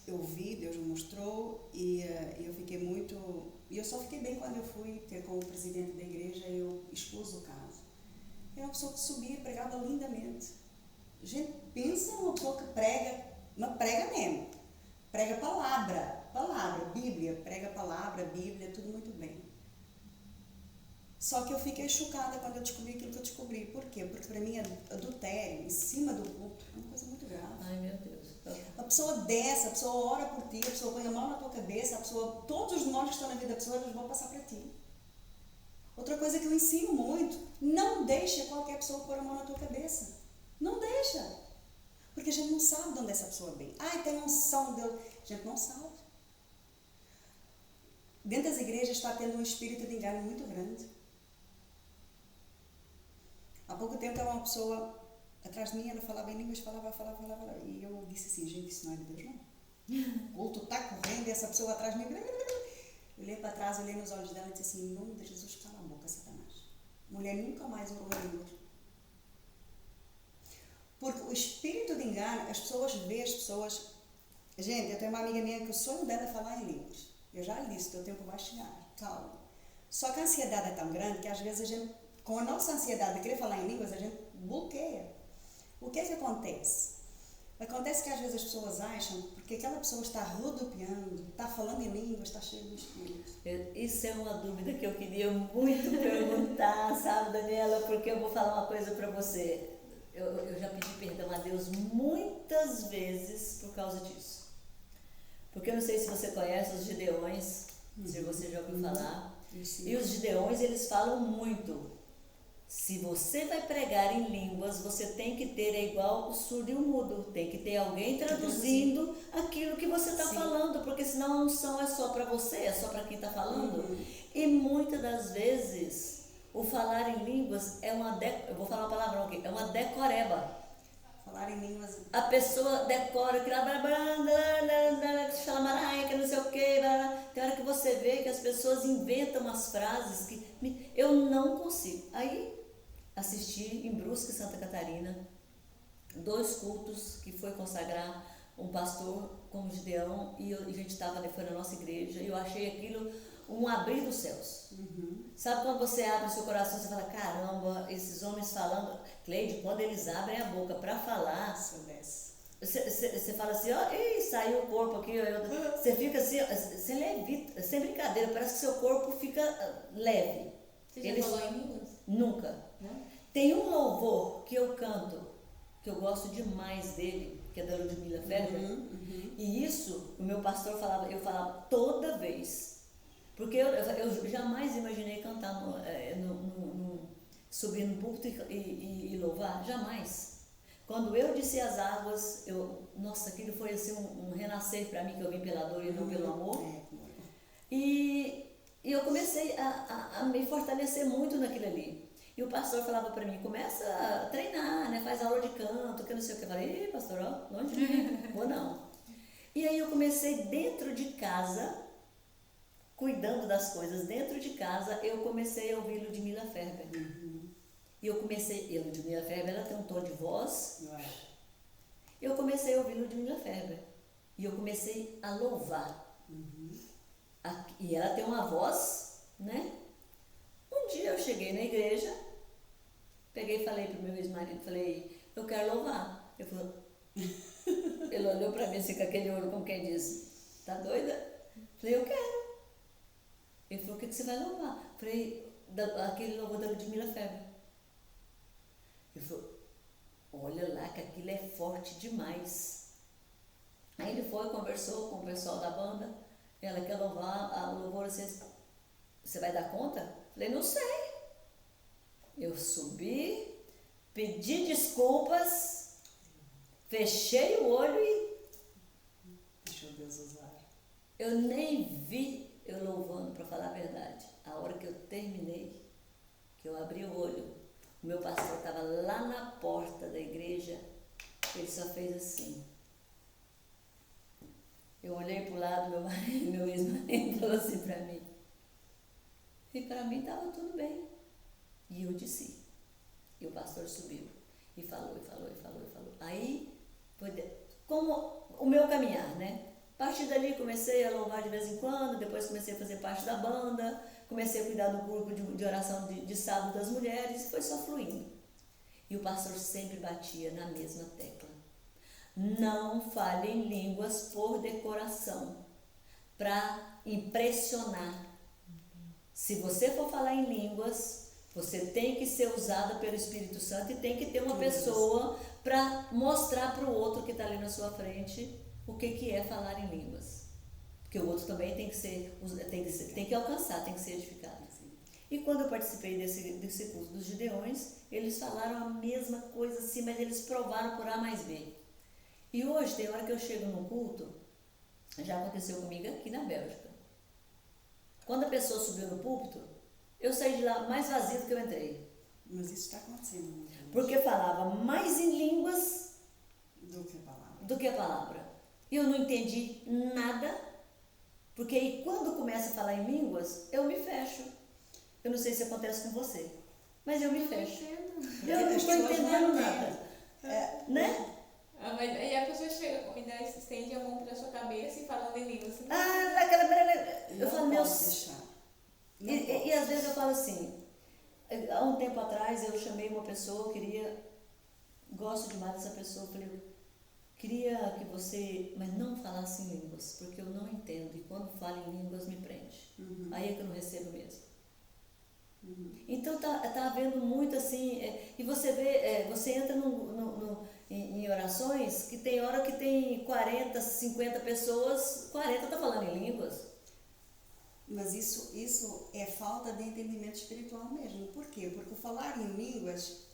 eu vi, Deus me mostrou e eu fiquei muito... E eu só fiquei bem quando eu fui ter com o presidente da igreja e eu expus o caso. Era uma pessoa que subia e pregava lindamente. Gente, pensa numa pessoa que prega, mas prega mesmo. Prega palavra, Bíblia, prega palavra, Bíblia, tudo muito bem. Só que eu fiquei chocada quando eu descobri aquilo que eu descobri. Por quê? Porque para mim adultério em cima do culto é uma coisa muito grave. Ai, meu Deus. A pessoa desce, a pessoa ora por ti, a pessoa põe a mão na tua cabeça, todos os demônios que estão na vida da pessoa, eles vão passar para ti. Outra coisa que eu ensino muito, não deixa qualquer pessoa pôr a mão na tua cabeça. Não deixa. Porque a gente não sabe de onde essa pessoa vem. Ai, tem unção dele. A gente não sabe. Dentro das igrejas está tendo um espírito de engano muito grande. Há pouco tempo estava uma pessoa atrás de mim, ela falava em línguas, falava. E eu disse assim, gente, isso não é de Deus, não. O culto está correndo e essa pessoa atrás de mim... Eu olhei para trás, olhei nos olhos dela e disse assim, em nome de Jesus, cala a boca, Satanás. Mulher nunca mais orou em línguas. Porque o espírito de engano, as pessoas veem as pessoas... Gente, eu tenho uma amiga minha que o sonho dela é falar em línguas. Eu já lhe disse, o teu tempo vai chegar, calma. Só que a ansiedade é tão grande que às vezes a gente, com a nossa ansiedade de querer falar em línguas, a gente bloqueia. O que é que acontece? Acontece que às vezes as pessoas acham, porque aquela pessoa está rodopiando, está falando em línguas, está cheio do espírito. Isso é uma dúvida que eu queria muito perguntar, sabe, Daniela? Porque eu vou falar uma coisa para você. Eu já pedi perdão a Deus muitas vezes por causa disso. Porque eu não sei se você conhece os gideões, se você já ouviu falar. E os gideões, eles falam muito. Se você vai pregar em línguas, você tem que ter, é igual o surdo e o mudo, tem que ter alguém traduzindo aquilo que você está falando, porque senão a unção é só para você, é só para quem está falando. E muitas das vezes, o falar em línguas é eu vou falar uma palavrão aqui, é uma decoreba. Falar em línguas... A pessoa decora, que que não sei o que, tem hora que você vê que as pessoas inventam umas frases que eu não consigo. Aí, assisti em Brusque, Santa Catarina, 2 cultos que foi consagrar um pastor como Gideão e a gente foi na nossa igreja e eu achei aquilo um abrir dos céus. Sabe quando você abre o seu coração, você fala, caramba, esses homens falando, Cleide, quando eles abrem a boca para falar, você fala assim, ó, ei, saiu o corpo aqui, você fica assim, você levita, sem brincadeira, parece que seu corpo fica leve. Você já falou em línguas? Nunca. Não? Tem um louvor que eu canto, que eu gosto demais dele, que é da Ludmilla Ferber. E isso, o meu pastor falava, eu falava toda vez. Porque eu jamais imaginei cantar, subir no púlpito e louvar, jamais. Quando eu desci as águas, nossa, aquilo foi assim um renascer para mim, que eu vim pela dor e não pelo amor. E eu comecei a me fortalecer muito naquilo ali. E o pastor falava para mim, começa a treinar, né? Faz aula de canto, que eu não sei o que. Eu falei, pastor, ó, longe de mim, vou não. E aí eu comecei dentro de casa, cuidando das coisas dentro de casa, eu comecei a ouvir Ludmilla Ferber. E Ludmilla Ferber, ela tem um tom de voz. Eu comecei a ouvir Ludmilla Ferber. E eu comecei a louvar. E ela tem uma voz, né? Um dia eu cheguei na igreja, peguei e falei pro meu ex-marido, falei, eu quero louvar. Ele olhou pra mim assim com aquele olho, como quem diz, tá doida? Falei, eu quero. Ele falou, o que você vai louvar? Falei, aquele louvor da Ludmilla Ferber. Ele falou, olha lá que aquilo é forte demais. Aí ele foi, conversou com o pessoal da banda, ela quer louvar, o louvor, você vai dar conta? Falei, não sei. Eu subi, pedi desculpas, fechei o olho e... Deixa Deus usar. Eu nem vi eu louvando, para falar a verdade. A hora que eu terminei, que eu abri o olho, o meu pastor estava lá na porta da igreja, ele só fez assim. Eu olhei para o lado, meu ex-marido falou assim para mim. E para mim estava tudo bem. E eu desci. E o pastor subiu. E falou. Aí, foi como o meu caminhar, né? A partir dali comecei a louvar de vez em quando, depois comecei a fazer parte da banda, comecei a cuidar do grupo de oração de sábado das mulheres, e foi só fluindo. E o pastor sempre batia na mesma tecla. Não fale em línguas por decoração, para impressionar. Se você for falar em línguas, você tem que ser usada pelo Espírito Santo e tem que ter uma pessoa para mostrar para o outro que está ali na sua frente o que é falar em línguas. Porque o outro também tem que alcançar, tem que ser edificado. E quando eu participei desse curso dos Gideões, eles falaram a mesma coisa assim, mas eles provaram por A mais B. E hoje, tem hora que eu chego num culto, já aconteceu comigo aqui na Bélgica. Quando a pessoa subiu no púlpito, eu saí de lá mais vazia do que eu entrei. Mas isso está acontecendo. Porque falava mais em línguas do que a palavra. E eu não entendi nada, porque aí quando começa a falar em línguas, eu me fecho. Eu não sei se acontece com você, mas eu me fecho. Eu não estou entendendo nada. Né? Mas aí a pessoa chega e ainda estende a mão para a sua cabeça e falando em línguas. Eu falo, meu Deus. E às vezes eu falo assim, há um tempo atrás eu chamei uma pessoa, gosto demais dessa pessoa, falei, queria que você, mas não falasse em línguas, porque eu não entendo, e quando falo em línguas me prende. Aí é que eu não recebo mesmo. Então tá havendo muito assim, e você vê, você entra em orações que tem hora que tem 40, 50 pessoas, 40 tá falando em línguas. Mas isso é falta de entendimento espiritual mesmo. Por quê? Porque o falar em línguas,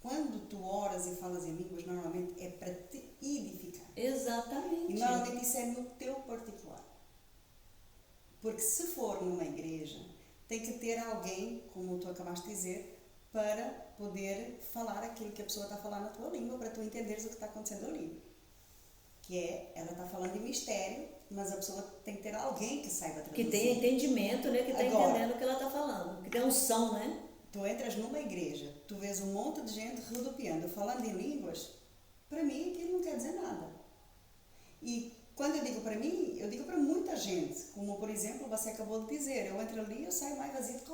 quando tu oras e falas em línguas, normalmente é para te edificar. Exatamente. E normalmente isso é no teu particular. Porque se for numa igreja, tem que ter alguém, como tu acabaste de dizer, para poder falar aquilo que a pessoa está falando na tua língua, para tu entenderes o que está acontecendo ali. Ela está falando de mistério, mas a pessoa tem que ter alguém que saiba traduzir. Que tenha entendimento, né? Que está entendendo o que ela está falando. Que tem unção, né? Tu entras numa igreja, tu vês um monte de gente rodopiando, falando em línguas, para mim aquilo não quer dizer nada. E quando eu digo para mim, eu digo para muita gente, como por exemplo você acabou de dizer, eu entro ali e eu saio mais vazio do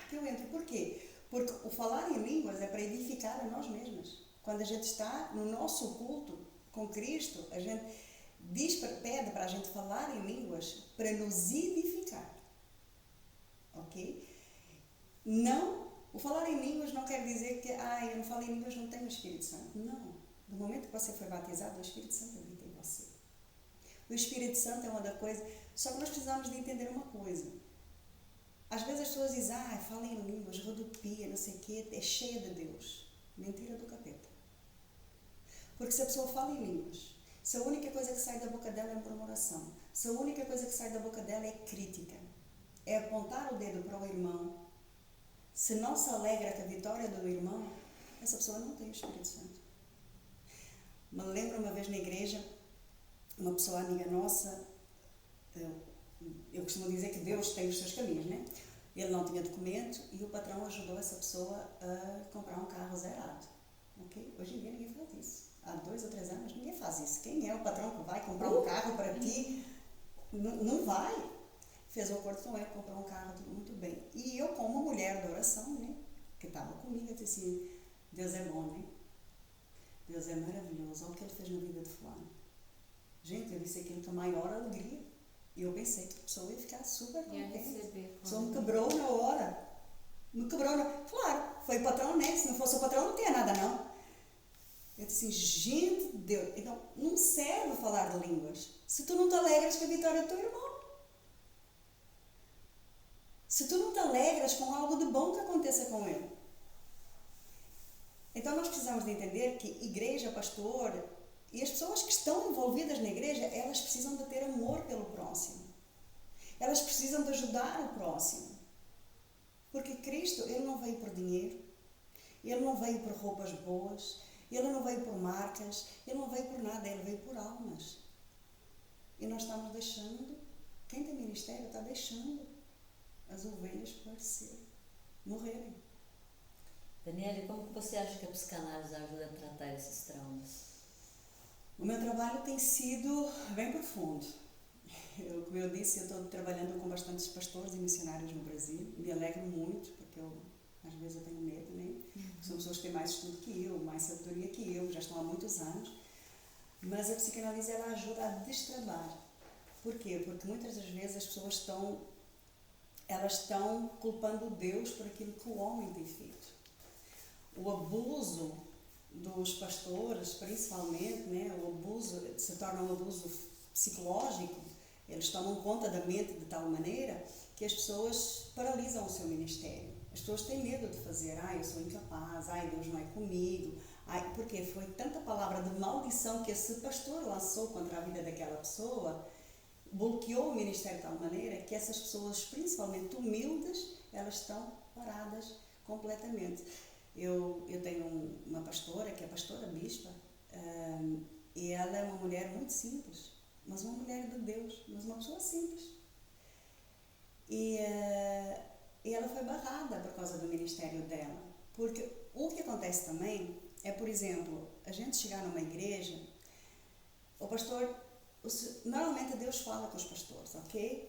que eu entro. Por quê? Porque o falar em línguas é para edificar a nós mesmos. Quando a gente está no nosso culto com Cristo, a gente pede para a gente falar em línguas para nos edificar. Ok? Não O falar em línguas não quer dizer que, eu não falo em línguas, não tenho o Espírito Santo. Não. Do momento que você foi batizado, o Espírito Santo habita em você. O Espírito Santo é uma da coisa. Só que nós precisamos de entender uma coisa. Às vezes as pessoas dizem, fala em línguas, rodopia, não sei o quê, é cheia de Deus. Mentira do capeta. Porque se a pessoa fala em línguas, se a única coisa que sai da boca dela é murmuração, se a única coisa que sai da boca dela é crítica, é apontar o dedo para o irmão, se não se alegra com a vitória do irmão, essa pessoa não tem o Espírito Santo. Me lembro uma vez na igreja, uma pessoa amiga nossa, eu costumo dizer que Deus tem os seus caminhos, né? Ele não tinha documento e o patrão ajudou essa pessoa a comprar um carro zerado. Okay? Hoje em dia ninguém faz isso. Há 2 ou 3 anos ninguém faz isso. Quem é o patrão que vai comprar um carro para ti? Não vai. Fez um acordo com ele, comprou um carro, tudo muito bem. E eu, como mulher de oração, né? Que estava comigo, eu disse assim, Deus é bom, né? Deus é maravilhoso. Olha o que ele fez na vida de fulano. Gente, eu disse aquilo com a maior alegria. E eu pensei que a pessoa ia ficar super contente. A pessoa me quebrou na hora. Claro, foi o patrão, né? Se não fosse o patrão, não tinha nada, não. Eu disse assim, gente, Deus. Então, não serve falar de línguas se tu não te alegras com a vitória do teu irmão. Se tu não te alegras com algo de bom que aconteça com ele. Então, nós precisamos de entender que igreja, pastor e as pessoas que estão envolvidas na igreja, elas precisam de ter amor pelo próximo. Elas precisam de ajudar o próximo. Porque Cristo, Ele não veio por dinheiro, Ele não veio por roupas boas, Ele não veio por marcas, Ele não veio por nada, Ele veio por almas. E nós estamos deixando, quem tem ministério está deixando as ovelhas morrerem. Daniela, como que você acha que a psicanálise ajuda a tratar esses traumas? O meu trabalho tem sido bem profundo. Como eu disse, eu estou trabalhando com bastantes pastores e missionários no Brasil. Me alegro muito, porque às vezes eu tenho medo, né? São pessoas que têm mais estudo que eu, mais sabedoria que eu, já estão há muitos anos. Mas a psicanálise, ela ajuda a destravar. Por quê? Porque muitas das vezes as pessoas estão culpando Deus por aquilo que o homem tem feito. O abuso dos pastores, principalmente, né? O abuso se torna um abuso psicológico. Eles tomam conta da mente de tal maneira que as pessoas paralisam o seu ministério. As pessoas têm medo de fazer, eu sou incapaz, Deus não é comigo. Porque foi tanta palavra de maldição que esse pastor lançou contra a vida daquela pessoa, bloqueou o ministério de tal maneira que essas pessoas, principalmente humildes, elas estão paradas completamente. Eu tenho uma pastora, que é a pastora bispa, e ela é uma mulher muito simples, mas uma mulher de Deus, mas uma pessoa simples. E ela foi barrada por causa do ministério dela. Porque o que acontece também é, por exemplo, a gente chegar numa igreja, o pastor, normalmente Deus fala com os pastores, ok?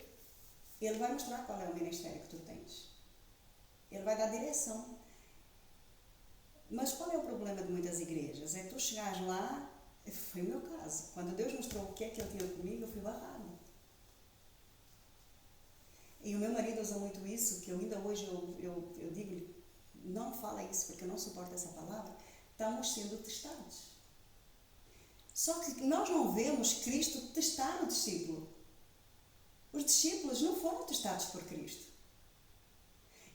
Ele vai mostrar qual é o ministério que tu tens. Ele vai dar direção. Mas qual é o problema de muitas igrejas? É tu chegares lá, foi o meu caso. Quando Deus mostrou o que é que Ele tinha comigo, eu fui barrada. E o meu marido usa muito isso, que eu ainda hoje eu digo-lhe, não fala isso porque eu não suporto essa palavra. Estamos sendo testados. Só que nós não vemos Cristo testar o discípulo. Os discípulos não foram testados por Cristo.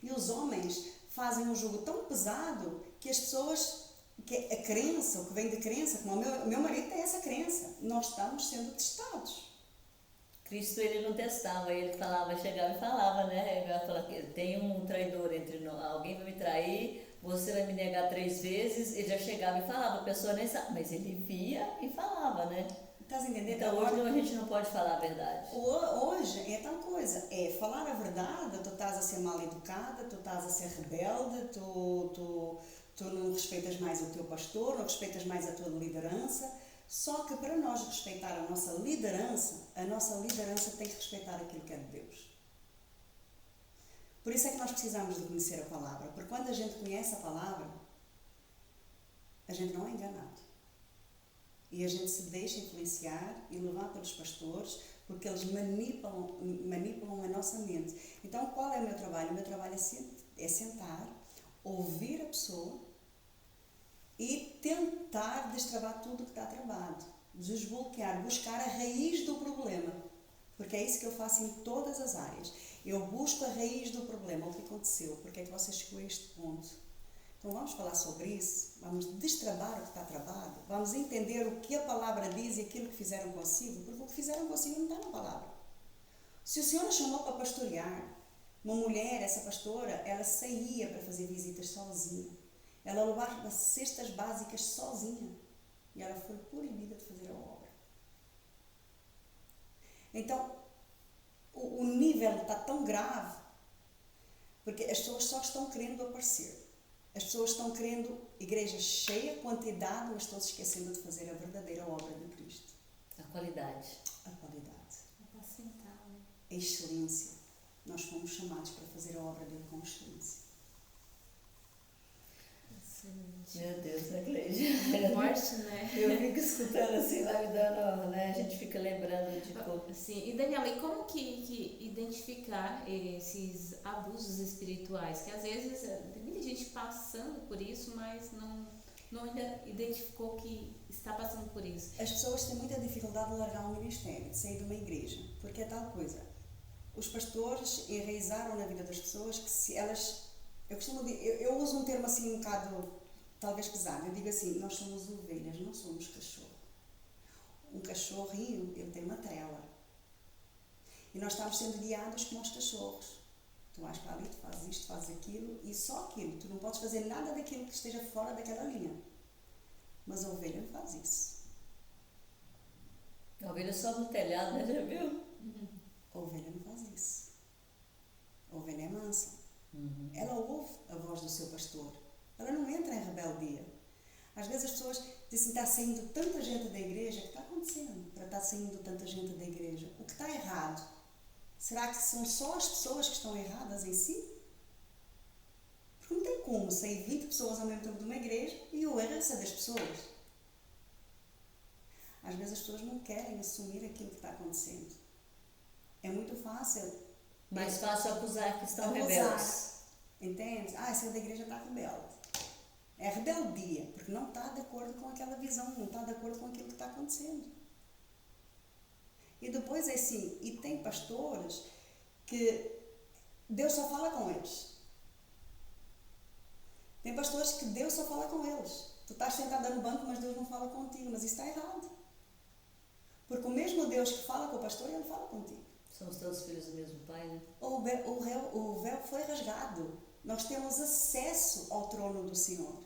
E os homens fazem um jugo tão pesado que as pessoas, que a crença, o que vem de crença, como o meu marido tem essa crença, nós estamos sendo testados. Cristo, ele não testava, ele falava, chegava e falava, né? Ele falava que tem um traidor entre nós, alguém vai me trair, você vai me negar 3 vezes, ele já chegava e falava, a pessoa nem sabe, mas ele via e falava, né? Estás entendendo? Então hoje a gente não pode falar a verdade. Hoje é tal coisa, falar a verdade, tu estás a ser mal educada, tu estás a ser rebelde, tu não respeitas mais o teu pastor, não respeitas mais a tua liderança. Só que para nós respeitar a nossa liderança tem que respeitar aquilo que é de Deus. Por isso é que nós precisamos de conhecer a palavra, porque quando a gente conhece a palavra, a gente não é enganado. E a gente se deixa influenciar e levar pelos pastores, porque eles manipulam a nossa mente. Então, qual é o meu trabalho? O meu trabalho é sentar, ouvir a pessoa e tentar destravar tudo que está travado, desbloquear, buscar a raiz do problema, porque é isso que eu faço em todas as áreas. Eu busco a raiz do problema, o que aconteceu, porque é que você chegou a este ponto. Então vamos falar sobre isso, vamos destravar o que está travado, vamos entender o que a palavra diz e aquilo que fizeram consigo, porque o que fizeram consigo não está na palavra. Se o Senhor nos chamou para pastorear, uma mulher, essa pastora, ela saía para fazer visitas sozinha. Ela levava cestas básicas sozinha. E ela foi proibida de fazer a obra. Então, o nível está tão grave, porque as pessoas só estão querendo aparecer. As pessoas estão querendo igreja cheia, quantidade, mas estão se esquecendo de fazer a verdadeira obra de Cristo. A qualidade. A qualidade. Apacentar, né? A excelência. Nós fomos chamados para fazer a obra dele com excelência. Excelente. Meu Deus, né, Cleide? Forte, né? Eu fico escutando assim, vai me dando, né? A gente fica lembrando de coisas. Sim, e Daniela, e como que identificar esses abusos espirituais? Que às vezes tem muita gente passando por isso, mas não ainda identificou que está passando por isso. As pessoas têm muita dificuldade de largar um ministério, de sair de uma igreja, porque é tal coisa. Os pastores enraizaram na vida das pessoas que se elas... Eu uso um termo assim um bocado, talvez pesado. Eu digo assim, nós somos ovelhas, não somos cachorro. Um cachorrinho, ele tem uma trela. E nós estamos sendo guiados como os cachorros. Tu vais para ali, tu fazes isto, tu fazes aquilo, e só aquilo. Tu não podes fazer nada daquilo que esteja fora daquela linha. Mas a ovelha não faz isso. A ovelha sobe no telhado, né? Já viu? A ovelha não faz isso. A ovelha é mansa. Ela ouve a voz do seu pastor. Ela não entra em rebeldia. Às vezes as pessoas dizem que está saindo tanta gente da igreja. O que está acontecendo para estar saindo tanta gente da igreja? O que está errado? Será que são só as pessoas que estão erradas em si? Porque não tem como sair 20 pessoas ao mesmo tempo de uma igreja e o erro é ser das pessoas. Às vezes as pessoas não querem assumir aquilo que está acontecendo. É muito fácil. Mais fácil acusar que estão Acusar. rebeldes. Entende? Esse da igreja está rebelde. É rebeldia, porque não está de acordo com aquela visão, não está de acordo com aquilo que está acontecendo. E depois é assim, e tem pastores que Deus só fala com eles. Tem pastores que Deus só fala com eles. Tu estás sentada no banco, mas Deus não fala contigo, mas isso está errado. Porque o mesmo Deus que fala com o pastor, ele fala contigo. Somos todos filhos do mesmo pai, né? O véu foi rasgado. Nós temos acesso ao trono do Senhor.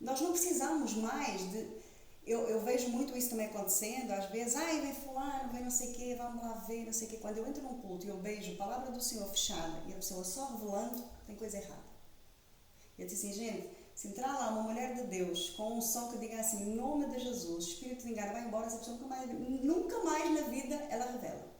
Nós não precisamos mais de... Eu vejo muito isso também acontecendo, às vezes, vem fulano, vem não sei o quê, vamos lá ver, não sei o quê. Quando eu entro num culto e eu vejo a palavra do Senhor fechada e a pessoa só revelando, tem coisa errada. Eu disse assim, gente, se entrar lá uma mulher de Deus com um som que diga assim, em nome de Jesus, o espírito de engano vai embora, essa pessoa nunca mais na vida ela revela.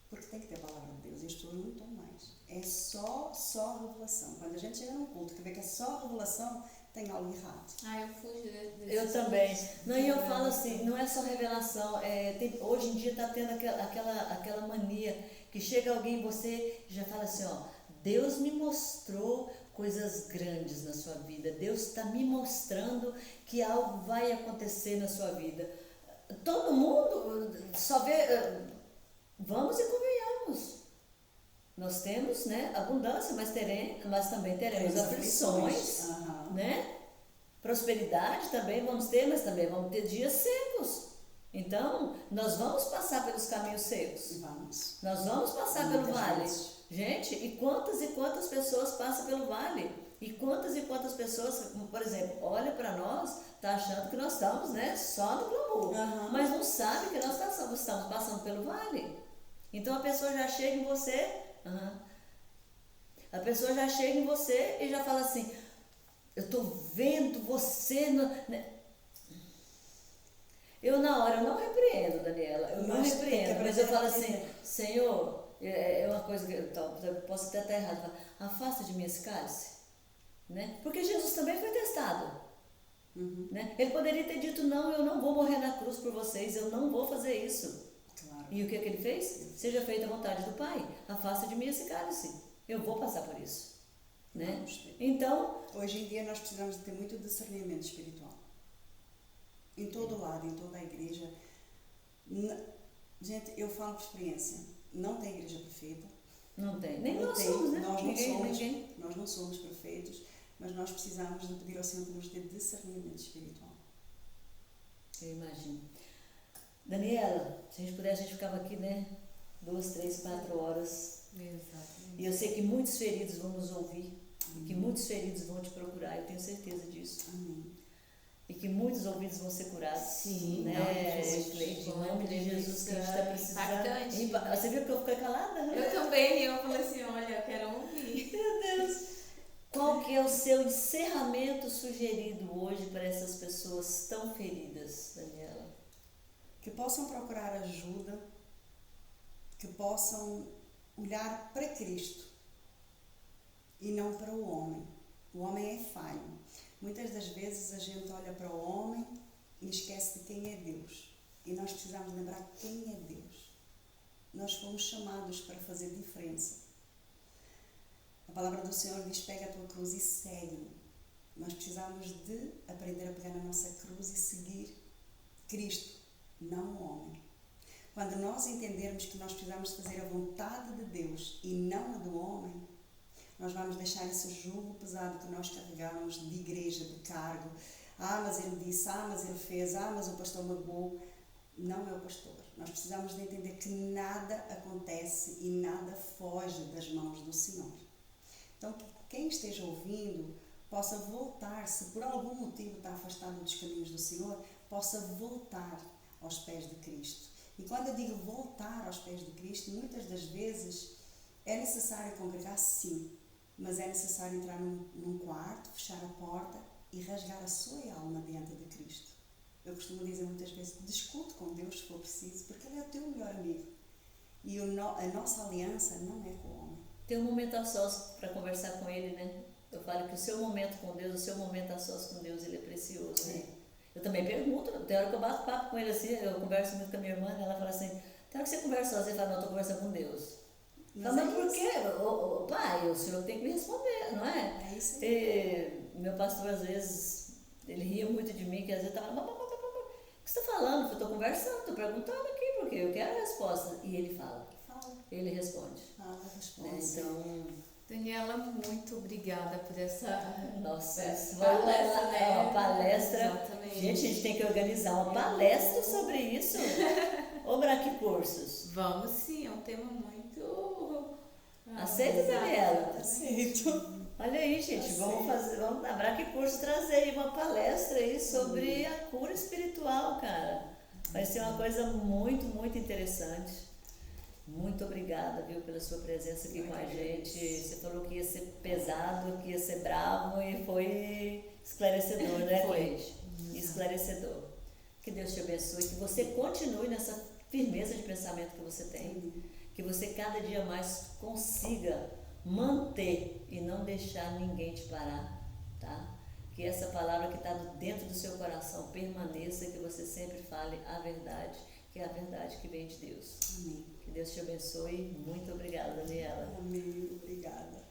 Porque tem que ter a palavra de Deus e as pessoas não estão mais. É só revelação. Quando a gente chega num culto que vê que é só revelação, tem algo errado. Eu fujo desse Eu também. Não, e eu falo assim, não é só revelação. Hoje em dia está tendo aquela mania que chega alguém em você e já fala assim, Deus me mostrou coisas grandes na sua vida. Deus está me mostrando que algo vai acontecer na sua vida. Todo mundo só vê... Vamos e convenhamos. Nós temos, né, abundância, mas também teremos aflições, né? Prosperidade também vamos ter, mas também vamos ter dias secos. Então, nós vamos passar pelos caminhos secos. Vamos. Nós vamos passar pelo vale. Gente, e quantas pessoas passam pelo vale? E quantas pessoas, por exemplo, olha para nós, tá achando que nós estamos, né, só no glamour, mas não sabe que nós estamos passando pelo vale. Então a pessoa já chega em você, a pessoa já chega em você e já fala assim, eu estou vendo você, eu na hora eu não repreendo, Daniela, eu não repreendo, mas eu falo assim, Senhor, é uma coisa que eu posso até estar errado, afasta de mim esse cálice, né? Porque Jesus também foi testado, né? Ele poderia ter dito, não, eu não vou morrer na cruz por vocês, eu não vou fazer isso. Claro. E o que ele fez? Seja feita a vontade do Pai, afasta de mim esse cálice. Eu vou passar por isso, né? Vamos ter. Então, Hoje em dia nós precisamos de ter muito discernimento espiritual. Em todo lado, em toda a igreja. Gente, eu falo por experiência, não tem igreja perfeita. não tem. Nem Não nós tem, somos, né? nós não Ninguém, somos, ninguém. nós não somos perfeitos, mas nós precisamos de pedir ao Senhor para nos ter discernimento espiritual. Eu imagino. Daniela, se a gente pudesse, a gente ficava aqui, né? 2, 3, 4 horas. Exatamente. E eu sei que muitos feridos vão nos ouvir. E que muitos feridos vão te procurar, eu tenho certeza disso. Amém. E que muitos ouvidos vão ser curados. Sim, né, não, Cleide? Em foi nome de Jesus, que a gente está precisando. impactante. Você viu que eu fiquei calada? Eu também, eu falei assim, olha, eu quero ouvir. Meu Deus! Qual que é o seu encerramento sugerido hoje para essas pessoas tão feridas, Daniela? Que possam procurar ajuda, que possam olhar para Cristo e não para o homem. O homem é falho. Muitas das vezes a gente olha para o homem e esquece de quem é Deus. E nós precisamos lembrar quem é Deus. Nós fomos chamados para fazer diferença. A palavra do Senhor diz: pega a tua cruz e segue-me. Nós precisamos de aprender a pegar na nossa cruz e seguir Cristo, não o homem. Quando nós entendermos que nós precisamos fazer a vontade de Deus e não a do homem, nós vamos deixar esse jugo pesado que nós carregamos de igreja, de cargo. Mas ele disse, mas ele fez, mas o pastor magoou. Não é o pastor. Nós precisamos de entender que nada acontece e nada foge das mãos do Senhor. Então, que quem esteja ouvindo possa voltar, se por algum motivo está afastado dos caminhos do Senhor, possa voltar aos pés de Cristo. E quando eu digo voltar aos pés de Cristo, muitas das vezes é necessário congregar, sim, mas é necessário entrar num quarto, fechar a porta e rasgar a sua alma diante de Cristo. Eu costumo dizer muitas vezes, discute com Deus se for preciso, porque Ele é o teu melhor amigo. E a nossa aliança não é com o homem. Tem um momento a sós para conversar com Ele, né? Eu falo que o seu momento com Deus, o seu momento a sós com Deus, ele é precioso, né? Eu também pergunto, tem hora que eu bato papo com ele assim, eu converso muito com a minha irmã, ela fala assim, tem hora que você conversa sozinha, fala, não, eu estou conversando com Deus. Mas por quê? Pai, o senhor tem que me responder, não é? É isso aí. E meu pastor, às vezes, ele ria muito de mim, que às vezes estava, o que você está falando? Eu estou conversando, estou perguntando aqui, porque eu quero a resposta. E ele fala, ele responde. Responde. Né? Então, Daniela, muito obrigada por essa nossa, palestra, né? Uma palestra. Exatamente. Gente, a gente tem que organizar uma palestra sobre isso. Ou Braque Cursos. Vamos sim, é um tema muito... Aceita, Daniela? Aceito. Olha aí, gente, vamos na Braque Cursos trazer aí uma palestra aí sobre a cura espiritual, cara. Vai ser uma coisa muito, muito interessante. Muito obrigada, viu, pela sua presença aqui com a gente. Você falou que ia ser pesado, que ia ser bravo e foi esclarecedor, né, Cleide? Esclarecedor. Que Deus te abençoe, que você continue nessa firmeza de pensamento que você tem, que você cada dia mais consiga manter e não deixar ninguém te parar, tá? Que essa palavra que está dentro do seu coração permaneça, que você sempre fale a verdade, que é a verdade que vem de Deus. Amém. Que Deus te abençoe. Muito obrigada, Daniela. Amém. Obrigada.